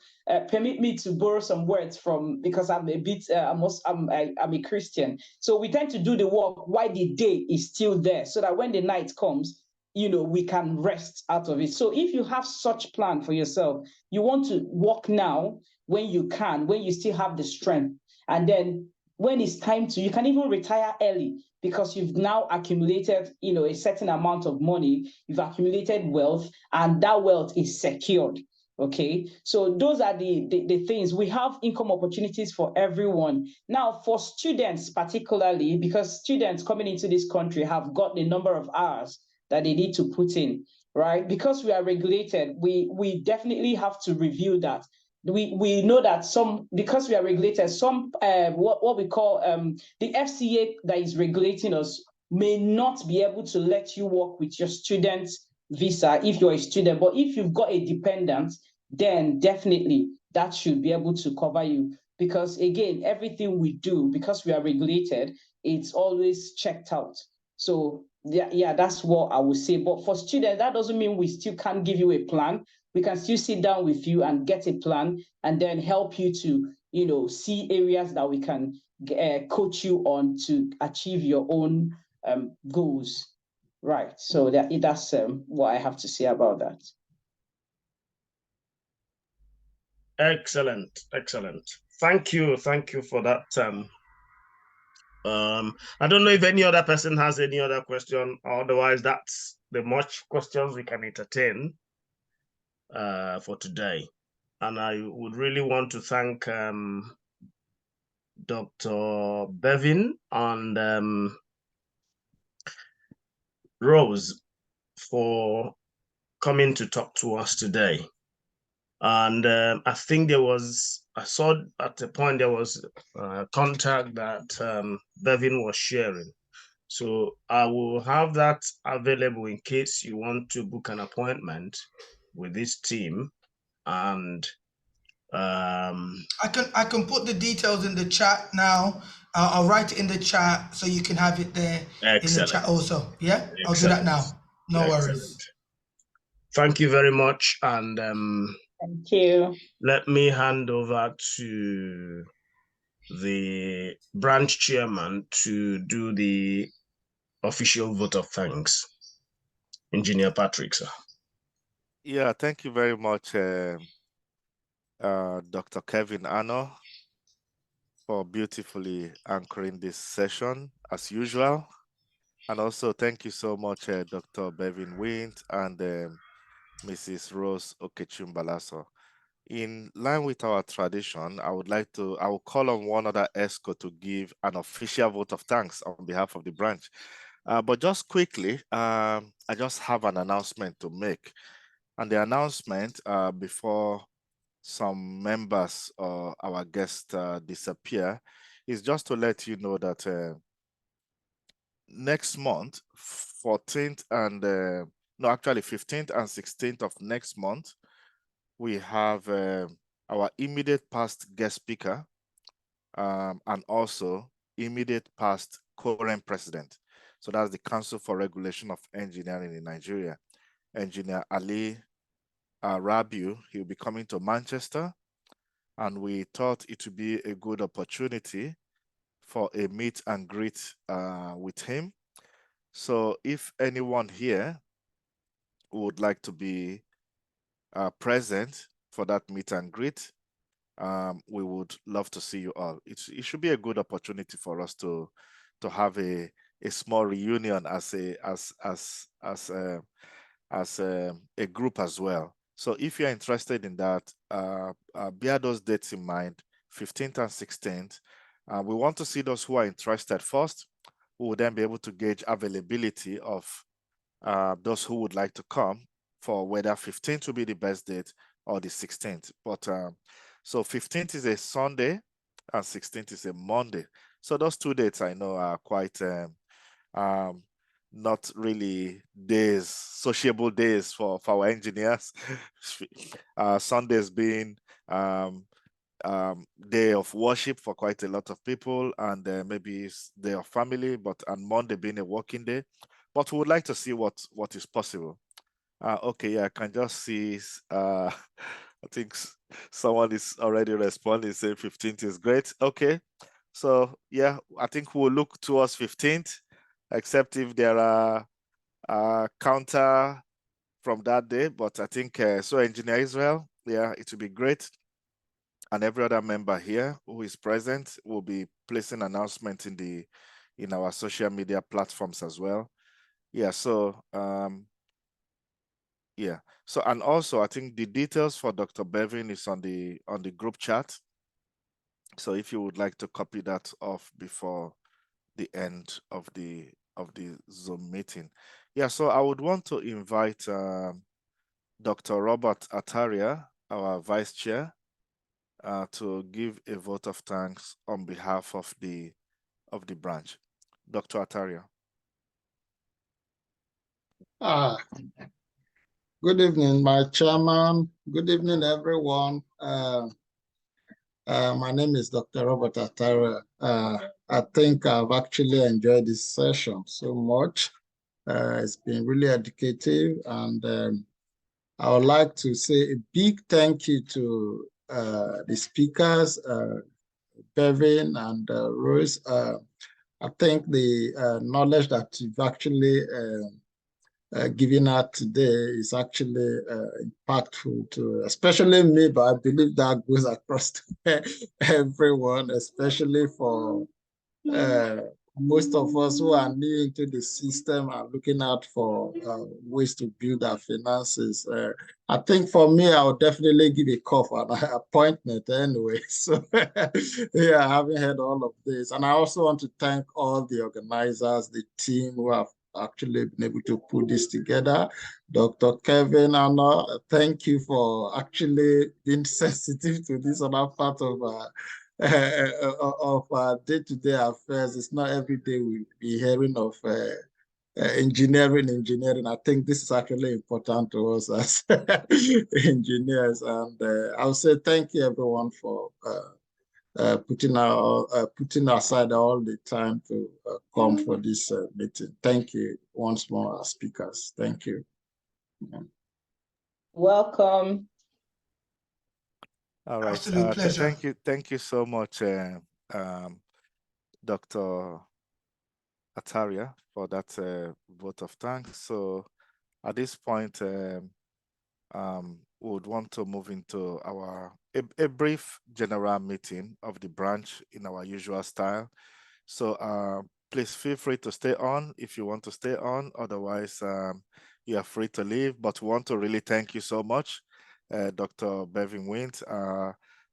Permit me to borrow some words because I'm a bit, I'm a Christian. So we tend to do the work while the day is still there, so that when the night comes, we can rest out of it. So if you have such plan for yourself, you want to work now when you can, when you still have the strength. And then when it's time you can even retire early because you've now accumulated, a certain amount of money, you've accumulated wealth, and that wealth is secured. Okay, so those are the things. We have income opportunities for everyone. Now, for students particularly, because students coming into this country have got the number of hours that they need to put in, right? Because we are regulated, we definitely have to review that. We know that because we are regulated, what we call the FCA that is regulating us may not be able to let you work with your student visa if you're a student. But if you've got a dependent, then definitely that should be able to cover you. Because again, everything we do, because we are regulated, it's always checked out. So yeah, that's what I would say. But for students, that doesn't mean we still can't give you a plan. We can still sit down with you and get a plan and then help you to, see areas that we can coach you on to achieve your own goals. Right. So that's what I have to say about that.
Excellent. Thank you for that. I don't know if any other person has any other question. Otherwise, that's the much questions we can entertain for today. And I would really want to thank Dr. Bevin and Rose for coming to talk to us today. And I think I saw at the point there was a contact that Bevin was sharing. So I will have that available in case you want to book an appointment with this team. And
I can put the details in the chat now. I'll write it in the chat so you can have it there in the chat also. Yeah, I'll do that now. No worries.
Thank you very much. And
thank you.
Let me hand over to the branch chairman to do the official vote of thanks. Engineer Patrick, sir.
Yeah, thank you very much, Dr. Kevin Anno, for beautifully anchoring this session as usual. And also thank you so much, Dr. Bevin Wint and Mrs. Rose Okechumbalaso. In line with our tradition, I will call on one other ESCO to give an official vote of thanks on behalf of the branch. But just quickly, I just have an announcement to make. And the announcement, before some members or our guests disappear, is just to let you know that next month, 14th and, no, actually 15th and 16th of next month, we have our immediate past guest speaker, and also immediate past current president. So that's the Council for Regulation of Engineering in Nigeria, Engineer Ali Rabiu. He'll be coming to Manchester, and we thought it would be a good opportunity for a meet and greet with him. So if anyone here would like to be present for that meet and greet, we would love to see you all. It should be a good opportunity for us to have a small reunion as a group as well. So if you're interested in that, bear those dates in mind, 15th and 16th. We want to see those who are interested first. We will then be able to gauge availability of those who would like to come, for whether 15th will be the best date or the 16th. But so 15th is a Sunday and 16th is a Monday. So those 2 dates I know are quite not really days, sociable days for our engineers. Sundays being day of worship for quite a lot of people, and maybe it's day of family, and Monday being a working day. But we would like to see what is possible. Okay, yeah, I can just see I think someone is already responding, saying 15th is great. Okay, so yeah, I think we'll look towards 15th, except if there are counter from that day. But I think so Engineer Israel, yeah, it will be great. And every other member here who is present will be placing announcements in our social media platforms as well. Yeah, so yeah. So, and also I think the details for Dr. Bevin is on the group chat. So if you would like to copy that off before the end of the Zoom meeting. Yeah, so I would want to invite Dr. Robert Ataria, our vice chair, to give a vote of thanks on behalf of the branch. Dr. Ataria.
Good evening, my chairman. Good evening, everyone. My name is Dr. Robert Ataria. I think I've actually enjoyed this session so much. It's been really educative, and I would like to say a big thank you to the speakers, Bevin and Rose. I think the knowledge that you've actually given out today is actually impactful to especially me, but I believe that goes across to everyone, especially for most of us who are new into the system and looking out for ways to build our finances. I think for me, I would definitely give a call for an appointment anyway. So yeah, having heard all of this. And I also want to thank all the organizers, the team who have actually been able to put this together. Dr. Kevin, Anna, thank you for actually being sensitive to this other part of day-to-day affairs. It's not every day we be hearing of engineering. I think this is actually important to us as engineers. And I'll say thank you, everyone, for putting aside all the time to come for this meeting. Thank you once more, our speakers. Thank you.
Welcome.
All right.
Absolute pleasure.
Thank you so much, Dr. Ataria, for that vote of thanks. So at this point, we would want to move into a brief general meeting of the branch in our usual style. So please feel free to stay on if you want to stay on. Otherwise, you are free to leave. But we want to really thank you so much, Dr. Bevin Wint.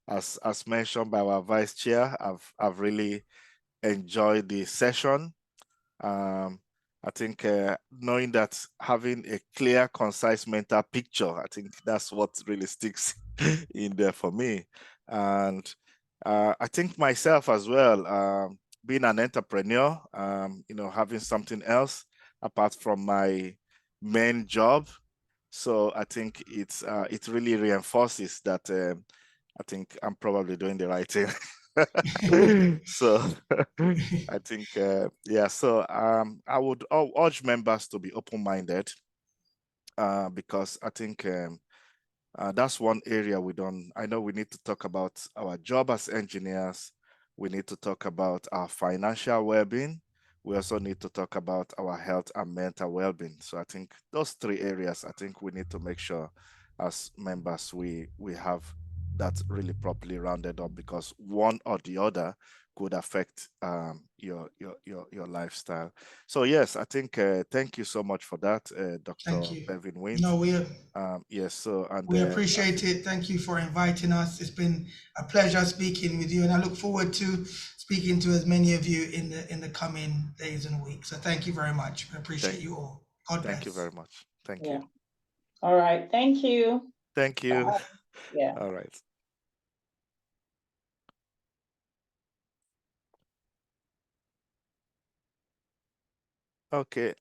As mentioned by our vice chair, I've really enjoyed the session. I think knowing that, having a clear, concise mental picture, I think that's what really sticks in there for me. And I think myself as well, being an entrepreneur, having something else apart from my main job. So I think it really reinforces that I think I'm probably doing the right thing. So I think yeah. So I would urge members to be open-minded because I think that's one area we don't. I know we need to talk about our job as engineers. We need to talk about our financial well-being. We also need to talk about our health and mental well-being. So I think those three areas, I think we need to make sure as members we have that really properly rounded up, because one or the other could affect your lifestyle. So yes, I think thank you so much for that, Dr.
Thank you.
Bevin Wint.
No,
Yes, so and
we appreciate it. Thank you for inviting us. It's been a pleasure speaking with you, and I look forward to speaking to as many of you in the coming days and weeks. So thank you very much. We appreciate you all. God bless.
Thank you very much. Thank
Yeah.
you.
All right. Thank you.
Thank you.
Bye. Yeah.
All right. Okay.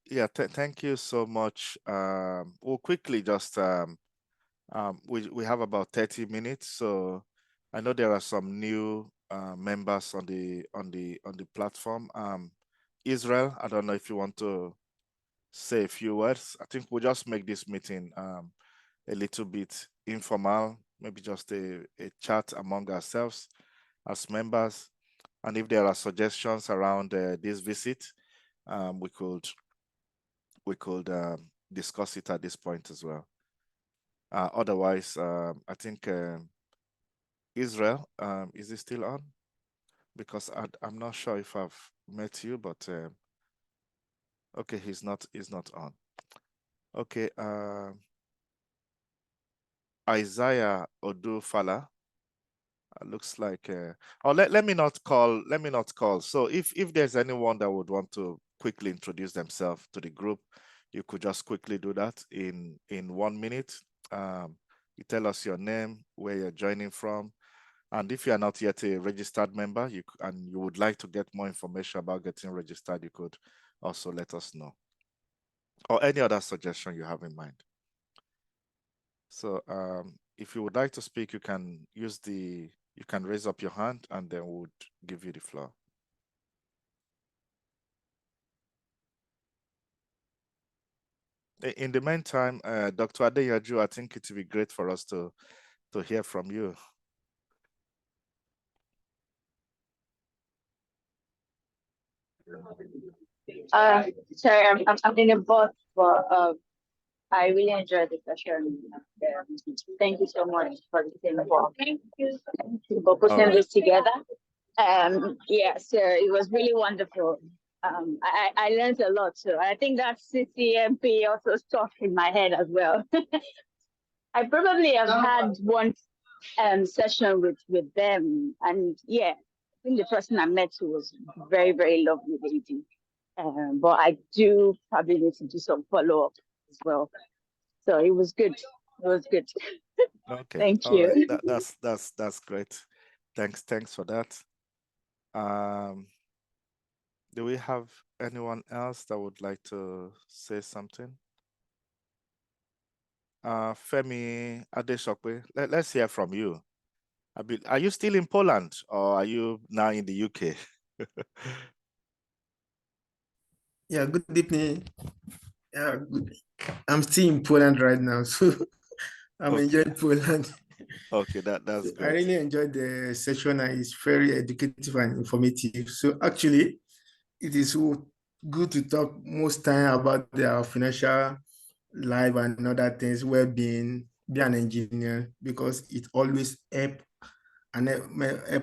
Yeah. Thank you so much. We'll quickly just we have about 30 minutes, so I know there are some new members on the platform. Israel, I don't know if you want to say a few words. I think we'll just make this meeting a little bit informal, maybe just a chat among ourselves as members. And if there are suggestions around this visit, we could discuss it at this point as well. Otherwise, I think Israel, is he still on? Because I'm not sure if I've met you, but okay, he's not on. Okay, Isaiah Odufala. Looks like let me not call. So if there's anyone that would want to quickly introduce themselves to the group, you could just quickly do that in 1 minute. You tell us your name, where you're joining from, and if you are not yet a registered member, and you would like to get more information about getting registered, you could also let us know, or any other suggestion you have in mind. So if you would like to speak, you can raise up your hand, and then we'll give you the floor. In the meantime, Dr. Adeyaju, I think it would be great for us to hear from you.
Sorry, I'm in a bus, but I really enjoyed the session. Thank you so much for the same for putting this together. Yeah, so it was really wonderful. I learned a lot too. I think that CCMP also stuck in my head as well. I probably have had one session with them, and yeah, I think the person I met was very, very lovely lady. But I do probably need to do some follow-up as well. So it was good. It was good.
Okay.
Thank
All
you.
right. That's great. Thanks for that. Do we have anyone else that would like to say something? Femi Adeshokwe, let's hear from you. Are you still in Poland, or are you now in the UK?
Yeah, good evening. I'm still in Poland right now, so I'm enjoying Poland.
Okay, that's
so
great.
I really enjoyed the session, and it's very educative and informative. So actually, it is good to talk most time about their financial life and other things, well-being, be an engineer, because it always help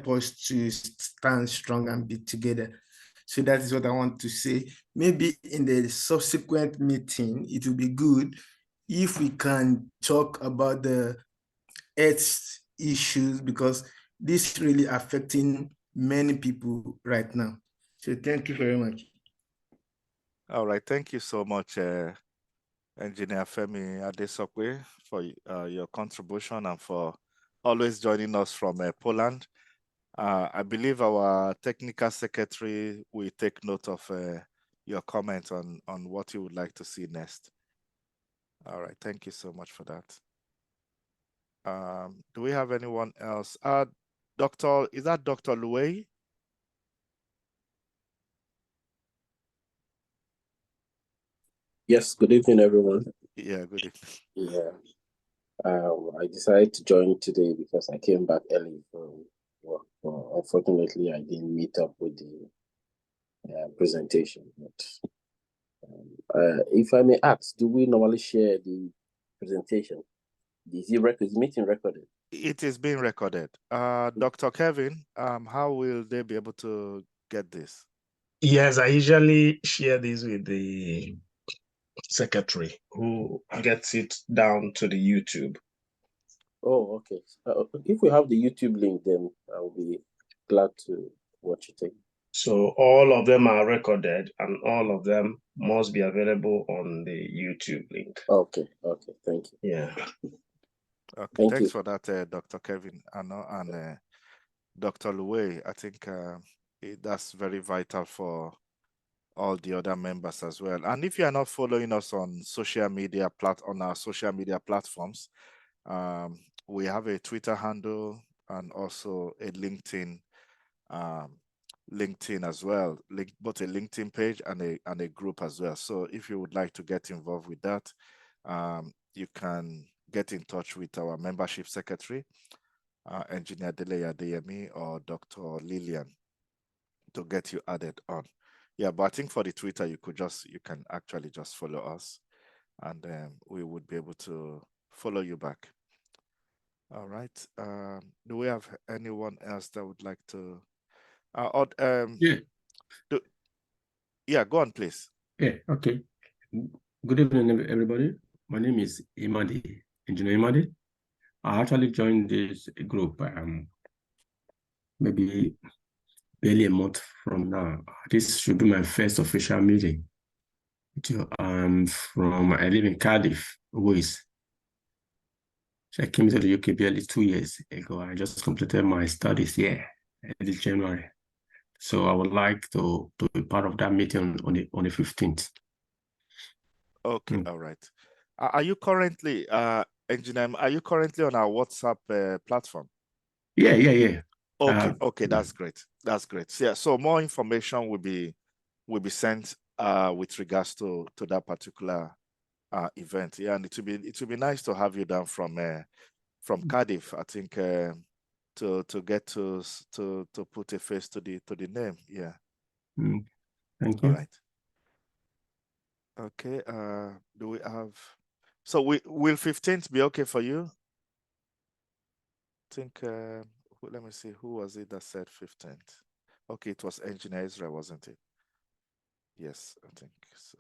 us to stand strong and be together. So that is what I want to say. Maybe in the subsequent meeting, it will be good if we can talk about the health issues, because this is really affecting many people right now. So thank you very much.
All right. Thank you so much, Engineer Femi Adesokwe, for your contribution and for always joining us from Poland. I believe our technical secretary will take note of your comment on what you would like to see next. All right. Thank you so much for that. Do we have anyone else? Is that Dr. Louay?
Yes, good evening, everyone.
Yeah, good evening.
Yeah, I decided to join today because I came back early from work. Unfortunately, I didn't meet up with the presentation. But if I may ask, do we normally share the presentation? Is the meeting recorded?
It is being recorded. Dr. Kevin, how will they be able to get this?
Yes, I usually share this with the secretary who gets it down to the YouTube.
Oh, okay. If we have the YouTube link, then I'll be glad to watch it.
So all of them are recorded and all of them must be available on the YouTube link.
Okay, thank you.
Yeah.
Okay, thanks for that, Dr. Kevin and Dr. Louay. I think that's very vital for all the other members as well. And if you are not following us on social media on our social media platforms, we have a Twitter handle and also a LinkedIn as well, both a LinkedIn page and a group as well. So if you would like to get involved with that, you can get in touch with our membership secretary, Engineer Delaya Deyemi or Dr. Lillian, to get you added on. Yeah, but I think for the Twitter, you can actually just follow us, and we would be able to follow you back. All right. Do we have anyone else that would like to?
Yeah.
Yeah, go on, please.
Yeah. Okay. Good evening, everybody. My name is Imadi, Engineer Imadi. I actually joined this group maybe barely a month from now. This should be my first official meeting. I live in Cardiff, Wales. So I came to the UK barely 2 years ago. I just completed my studies here in January. So I would like to be part of that meeting on the 15th.
Okay, all right. Are you currently, Engineer, are you currently on our WhatsApp platform?
Yeah.
Okay, that's great. That's great. So, yeah, so more information will be sent with regards to that particular event. Yeah, and it will be nice to have you down from Cardiff. I think to get to put a face to the name. Yeah.
Thank you.
All right. Okay. Do we have? So will 15th be okay for you? I think. Let me see. Who was it that said 15th? Okay, it was Engineer Israel, wasn't it? Yes, I think so.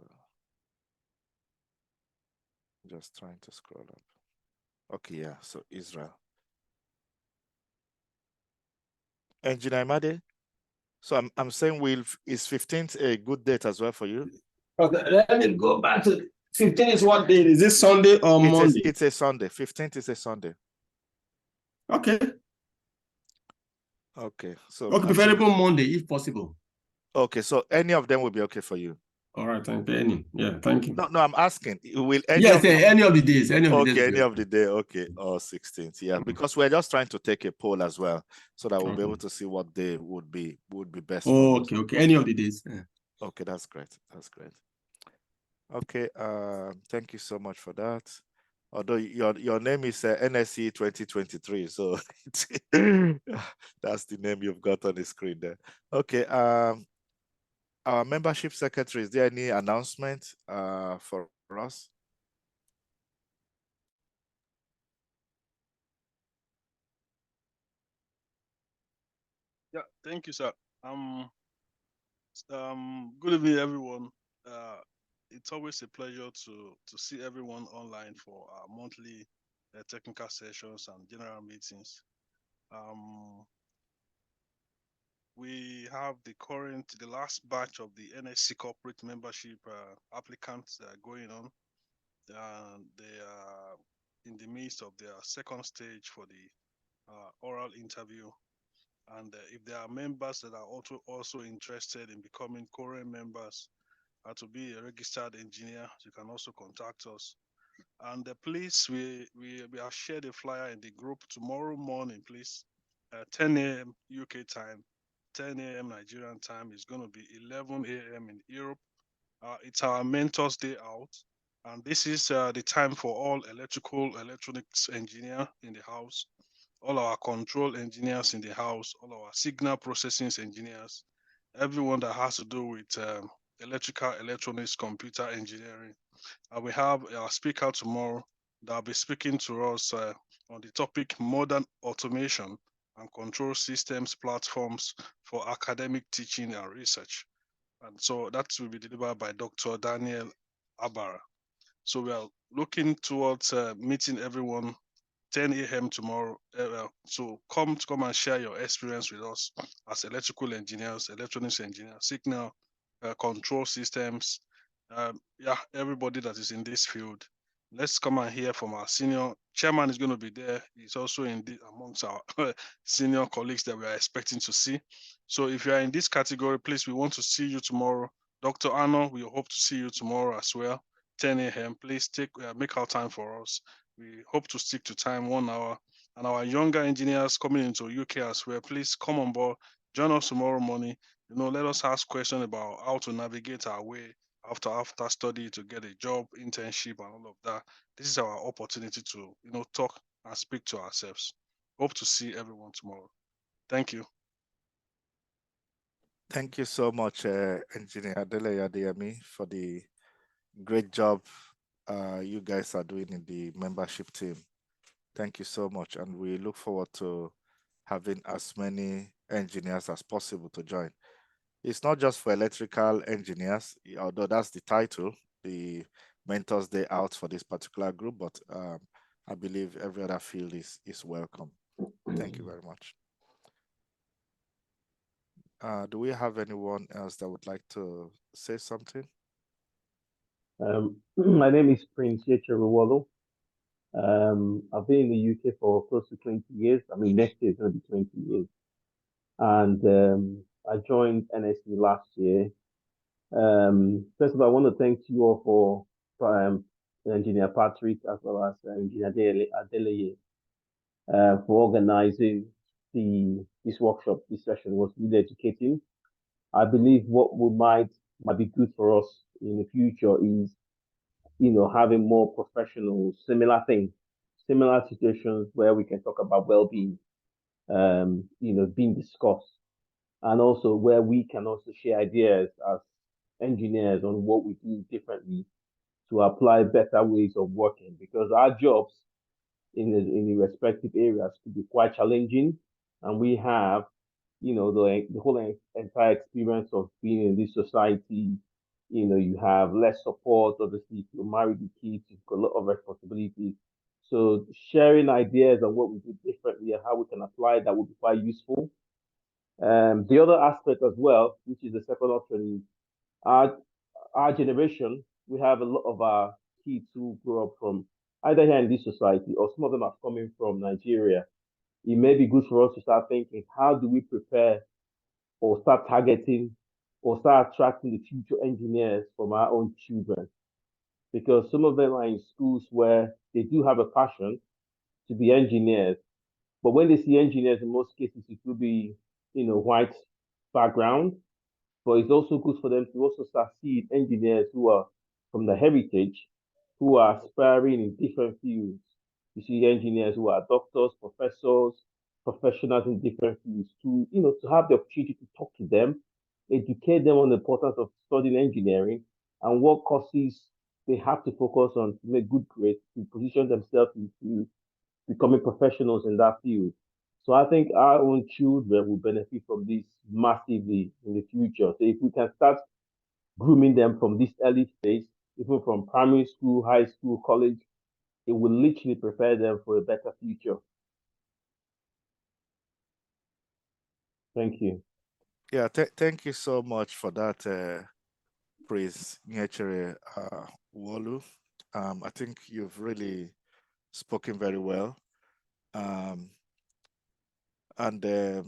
Just trying to scroll up. Okay, yeah. So Israel. Engineer Made. So I'm saying is 15th a good date as well for you?
Okay, let me go back to 15th is what date? Is it Sunday or Monday?
It's a Sunday. 15th is a Sunday.
Okay.
Okay. So
okay, preferable Monday if possible.
Okay, so any of them will be okay for you.
All right, thank you. Any. Yeah, thank you.
No, I'm asking. Will any
yes, any of the days. Any of the days.
Okay, any of the day. Okay, or 16th. Yeah, because we're just trying to take a poll as well, so that we'll be able to see what day would be best for
you. Okay. Any of the days. Yeah.
Okay, that's great. That's great. Okay, thank you so much for that. Although your name is NSE 2023, so that's the name you've got on the screen there. Okay, our membership secretary, is there any announcement for us?
Yeah, thank you, sir. Good evening, everyone. It's always a pleasure to see everyone online for our monthly technical sessions and general meetings. we have the last batch of the NSE corporate membership applicants going on. They are in the midst of their second stage for the oral interview. And if there are members that are also interested in becoming current members to be a registered engineer, you can also contact us. And please, we have shared a flyer in the group tomorrow morning, please, 10 a.m. UK time, 10 a.m. Nigerian time. Is going to be 11 a.m. in Europe. It's our Mentors Day out. And this is the time for all electronics engineer in the house, all our control engineers in the house, all our signal processing engineers, everyone that has to do with electrical, electronics, computer engineering. We have our speaker tomorrow that will be speaking to us on the topic modern automation and control systems platforms for academic teaching and research. And so that will be delivered by Dr. Daniel Abara. So we are looking towards meeting everyone 10 a.m. tomorrow. So come and share your experience with us as electrical engineers, electronics engineers, signal control systems. Yeah, everybody that is in this field. Let's come and hear from our senior chairman is going to be there. He's also amongst our senior colleagues that we are expecting to see. So if you are in this category, please, we want to see you tomorrow. Dr. Arno, we hope to see you tomorrow as well, 10 a.m. Please make our time for us. We hope to stick to time, 1 hour. And our younger engineers coming into UK as well, please come on board, join us tomorrow morning. Let us ask questions about how to navigate our way after study to get a job, internship, and all of that. This is our opportunity to, talk and speak to ourselves. Hope to see everyone tomorrow. Thank you.
Thank you so much, Engineer Adeleye Adeyemi, for the great job you guys are doing in the membership team. Thank you so much. And we look forward to having as many engineers as possible to join. It's not just for electrical engineers, although that's the title, the Mentors Day out for this particular group, but I believe every other field is welcome. Thank you very much. Do we have anyone else that would like to say something?
My name is Prince Yechirewolo. I've been in the UK for close to 20 years. I mean, next year is going to be 20 years. And I joined NSE last year. First of all, I want to thank you all for Engineer Patrick as well as Engineer Adeleye for organizing this workshop. This session was really educating. I believe what might be good for us in the future is, having more professionals, similar situations where we can talk about well-being, being discussed, and also where we can also share ideas as engineers on what we do differently to apply better ways of working, because our jobs in the respective areas could be quite challenging, and we have, the whole entire experience of being in this society. You have less support, obviously, if you're married with kids, you've got a lot of responsibilities. So sharing ideas on what we do differently and how we can apply that would be quite useful. The other aspect as well, which is the second option, is our generation. We have a lot of our kids who grew up from either here in this society or some of them are coming from Nigeria. It may be good for us to start thinking, how do we prepare or start targeting or start attracting the future engineers from our own children? Because some of them are in schools where they do have a passion to be engineers, but when they see engineers, in most cases, it will be, white background. But it's also good for them to also start seeing engineers who are from the heritage, who are aspiring in different fields. You see engineers who are doctors, professors, professionals in different fields to have the opportunity to talk to them, educate them on the importance of studying engineering and what courses they have to focus on to make good grades, to position themselves into becoming professionals in that field. So I think our own children will benefit from this massively in the future. So if we can start grooming them from this early stage, even from primary school, high school, college, it will literally prepare them for a better future. Thank you.
Yeah, thank you so much for that, Prince Nyechere Wolu. I think you've really spoken very well. And I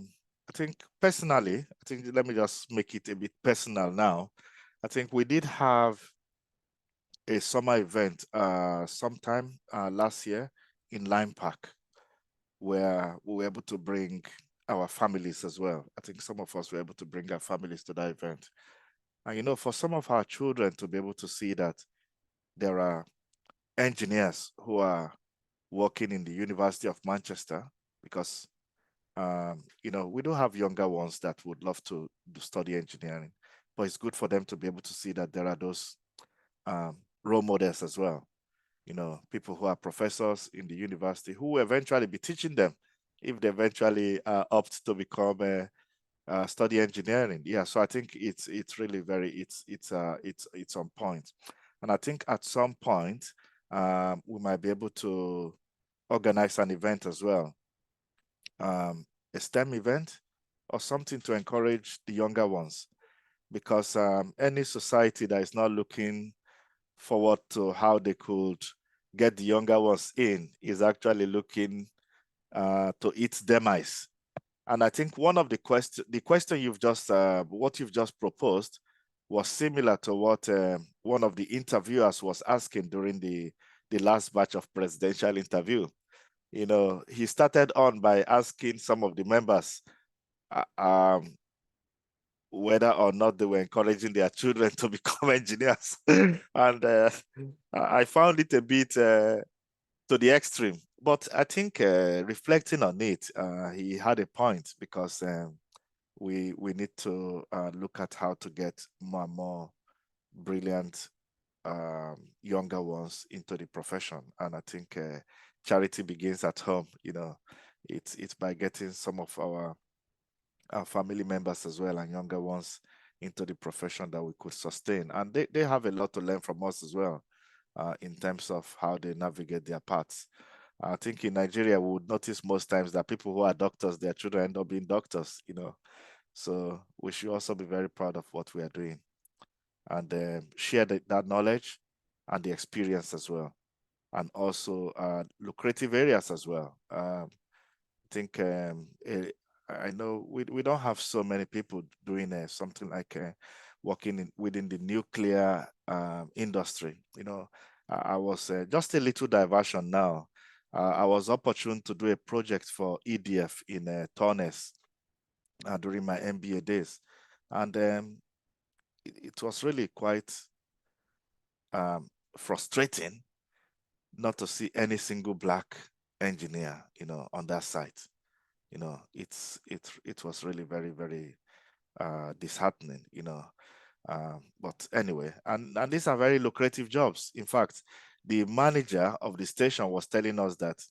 think personally, let me just make it a bit personal now. I think we did have a summer event sometime last year in Lime Park, where we were able to bring our families as well. I think some of us were able to bring our families to that event. And, you know, for some of our children to be able to see that there are engineers who are working in the University of Manchester, because, you know, we do have younger ones that would love to study engineering, but it's good for them to be able to see that there are those role models as well. You know, people who are professors in the university who will eventually be teaching them if they eventually opt to become study engineering. Yeah, so I think it's really very it's on point, and I think at some point we might be able to organize an event as well, a STEM event or something to encourage the younger ones, because any society that is not looking forward to how they could get the younger ones in is actually looking to its demise. And I think one of the question you've just, what you've just proposed was similar to what one of the interviewers was asking during the last batch of presidential interview. You know, he started on by asking some of the members whether or not they were encouraging their children to become engineers. And I found it a bit to the extreme. But I think reflecting on it, he had a point, because we need to look at how to get more and more brilliant younger ones into the profession. And I think charity begins at home. You know, it's by getting some of our family members as well and younger ones into the profession that we could sustain. And they have a lot to learn from us as well in terms of how they navigate their paths. I think in Nigeria, we would notice most times that people who are doctors, their children end up being doctors, you know. So we should also be very proud of what we are doing, and share that knowledge and the experience as well. And also lucrative areas as well. I think I know we don't have so many people doing something like working within the nuclear industry. You know, I was just a little diversion now. I was opportune to do a project for EDF in Tornes during my MBA days, and it was really quite frustrating not to see any single Black engineer, you know, on that site. You know, it was really very, very disheartening, you know. But anyway, and these are very lucrative jobs. In fact, the manager of the station was telling us that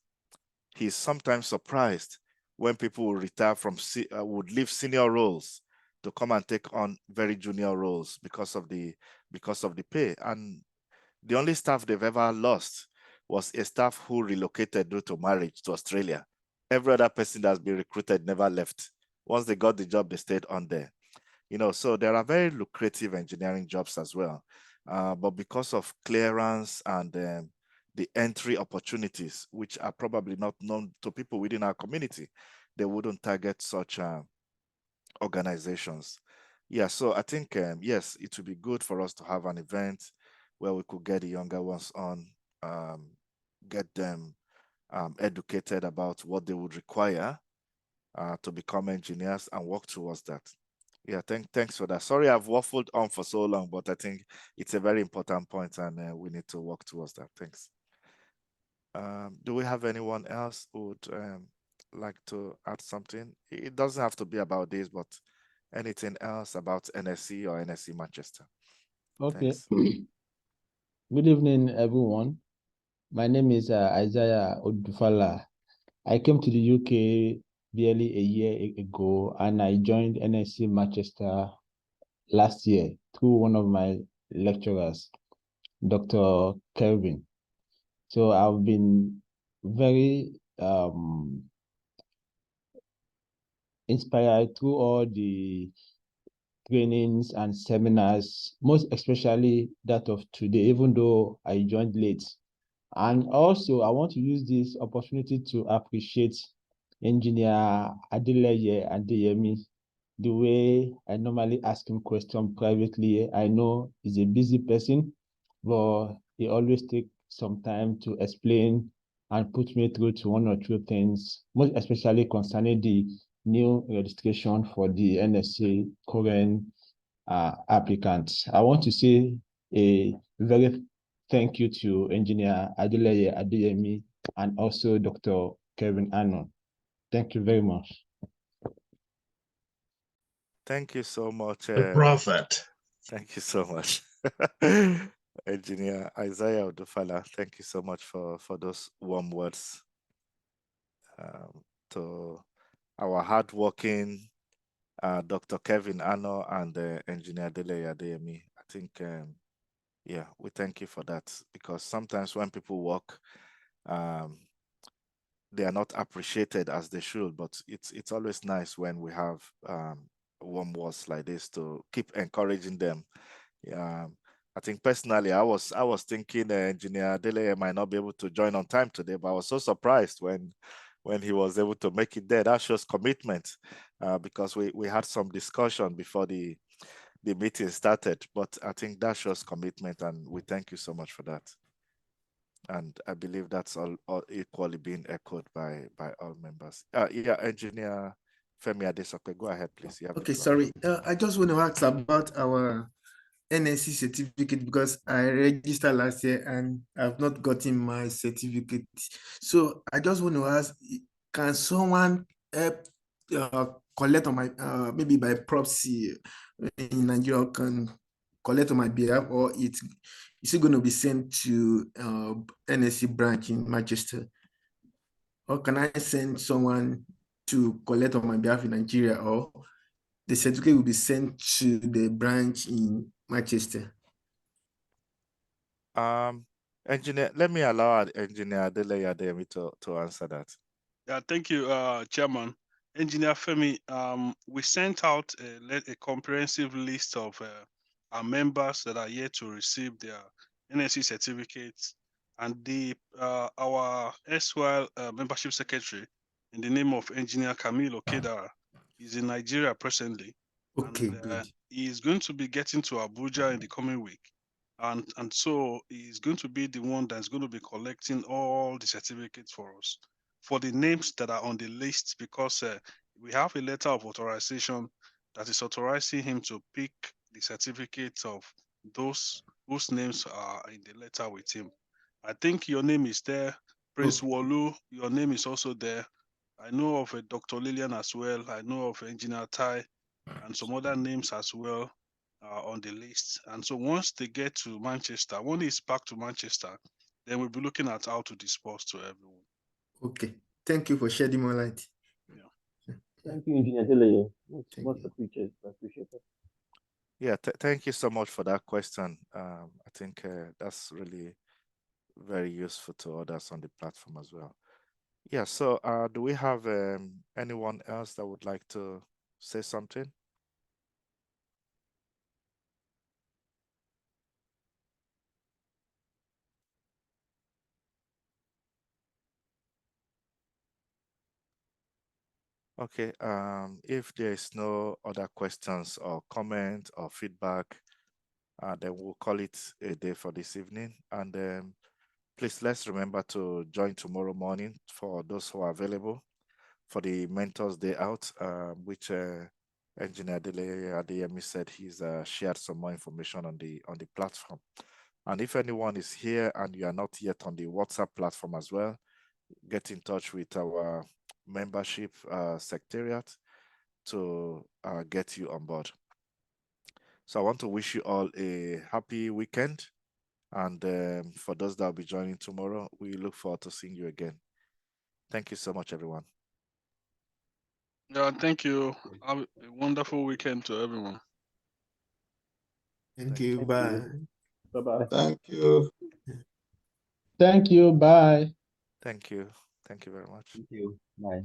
he's sometimes surprised when people will retire from would leave senior roles to come and take on very junior roles because of the pay. And the only staff they've ever lost was a staff who relocated due to marriage to Australia. Every other person that's been recruited never left. Once they got the job, they stayed on there. You know, so there are very lucrative engineering jobs as well. But because of clearance and the entry opportunities, which are probably not known to people within our community, they wouldn't target such organizations. Yeah, so I think, yes, it would be good for us to have an event where we could get the younger ones on, get them educated about what they would require to become engineers and work towards that. Yeah, thanks for that. Sorry, I've waffled on for so long, but I think it's a very important point, and we need to work towards that. Thanks. Do we have anyone else who would like to add something? It doesn't have to be about this, but anything else about NSE or NSE Manchester?
Okay.
Thanks.
Good evening, everyone. My name is Isaiah Odufala. I came to the UK barely a year ago, and I joined NSE Manchester last year through one of my lecturers, Dr. Kelvin. So I've been very inspired through all the trainings and seminars, most especially that of today, even though I joined late. And also, I want to use this opportunity to appreciate Engineer Adeleye Adeyemi, the way I normally ask him questions privately. I know he's a busy person, but he always takes some time to explain and put me through to one or two things, most especially concerning the new registration for the NSE current applicants. I want to say a very thank you to Engineer Adeleye Adeyemi and also Dr. Kevin Anon. Thank you very much.
Thank you so much.
The prophet.
Thank you so much. Engineer Isaiah Odufala, thank you so much for those warm words. To our hardworking Dr. Kevin Ano and Engineer Adeleye Adeyemi, I think, yeah, we thank you for that, because sometimes when people work, they are not appreciated as they should, but it's always nice when we have warm words like this to keep encouraging them. I think personally, I was thinking Engineer Adeleye might not be able to join on time today, but I was so surprised when he was able to make it there. That shows commitment, because we had some discussion before the meeting started, but I think that shows commitment, and we thank you so much for that. And I believe that's all equally being echoed by all members. Yeah, Engineer Femi Adesope, go ahead, please.
Okay, sorry. I just want to ask about our NSE certificate, because I registered last year and I've not gotten my certificate. So I just want to ask, can someone help collect on my, maybe by proxy in Nigeria, can collect on my behalf, or is it going to be sent to NSE branch in Manchester? Or can I send someone to collect on my behalf in Nigeria, or the certificate will be sent to the branch in Manchester?
Engineer, let me allow Engineer Adeleye Adeyemi to answer that.
Yeah, thank you, Chairman. Engineer Femi, we sent out a comprehensive list of our members that are yet to receive their NSE certificates, and our SWL membership secretary, in the name of Engineer Camille Okedara, is in Nigeria presently.
Okay,
and
good.
he is going to be getting to Abuja in the coming week. And so he's going to be the one that's going to be collecting all the certificates for us, for the names that are on the list, because we have a letter of authorization that is authorizing him to pick the certificates of those whose names are in the letter with him. I think your name is there. Prince Wolu, your name is also there. I know of a Dr. Lillian as well. I know of Engineer Tai and some other names as well on the list. And so once they get to Manchester, when it's back to Manchester, then we'll be looking at how to disperse to everyone.
Okay, thank you for shedding more light.
Yeah.
Thank you, Engineer Adeleye. Much appreciated.
Yeah, thank you so much for that question. I think that's really very useful to others on the platform as well. Yeah, so do we have anyone else that would like to say something? Okay, if there is no other questions or comment or feedback, then we'll call it a day for this evening. And please, let's remember to join tomorrow morning for those who are available for the Mentors Day Out, which Engineer Adeleye Adeyemi said he's shared some more information on the platform. And if anyone is here and you are not yet on the WhatsApp platform as well, get in touch with our membership secretariat to get you on board. So I want to wish you all a happy weekend. And for those that will be joining tomorrow, we look forward to seeing you again. Thank you so much, everyone.
Yeah, thank you. Have a wonderful weekend to everyone.
Thank you. Bye.
Bye-bye.
Thank you.
Thank you. Bye.
Thank you. Thank you very much.
Thank you. Bye.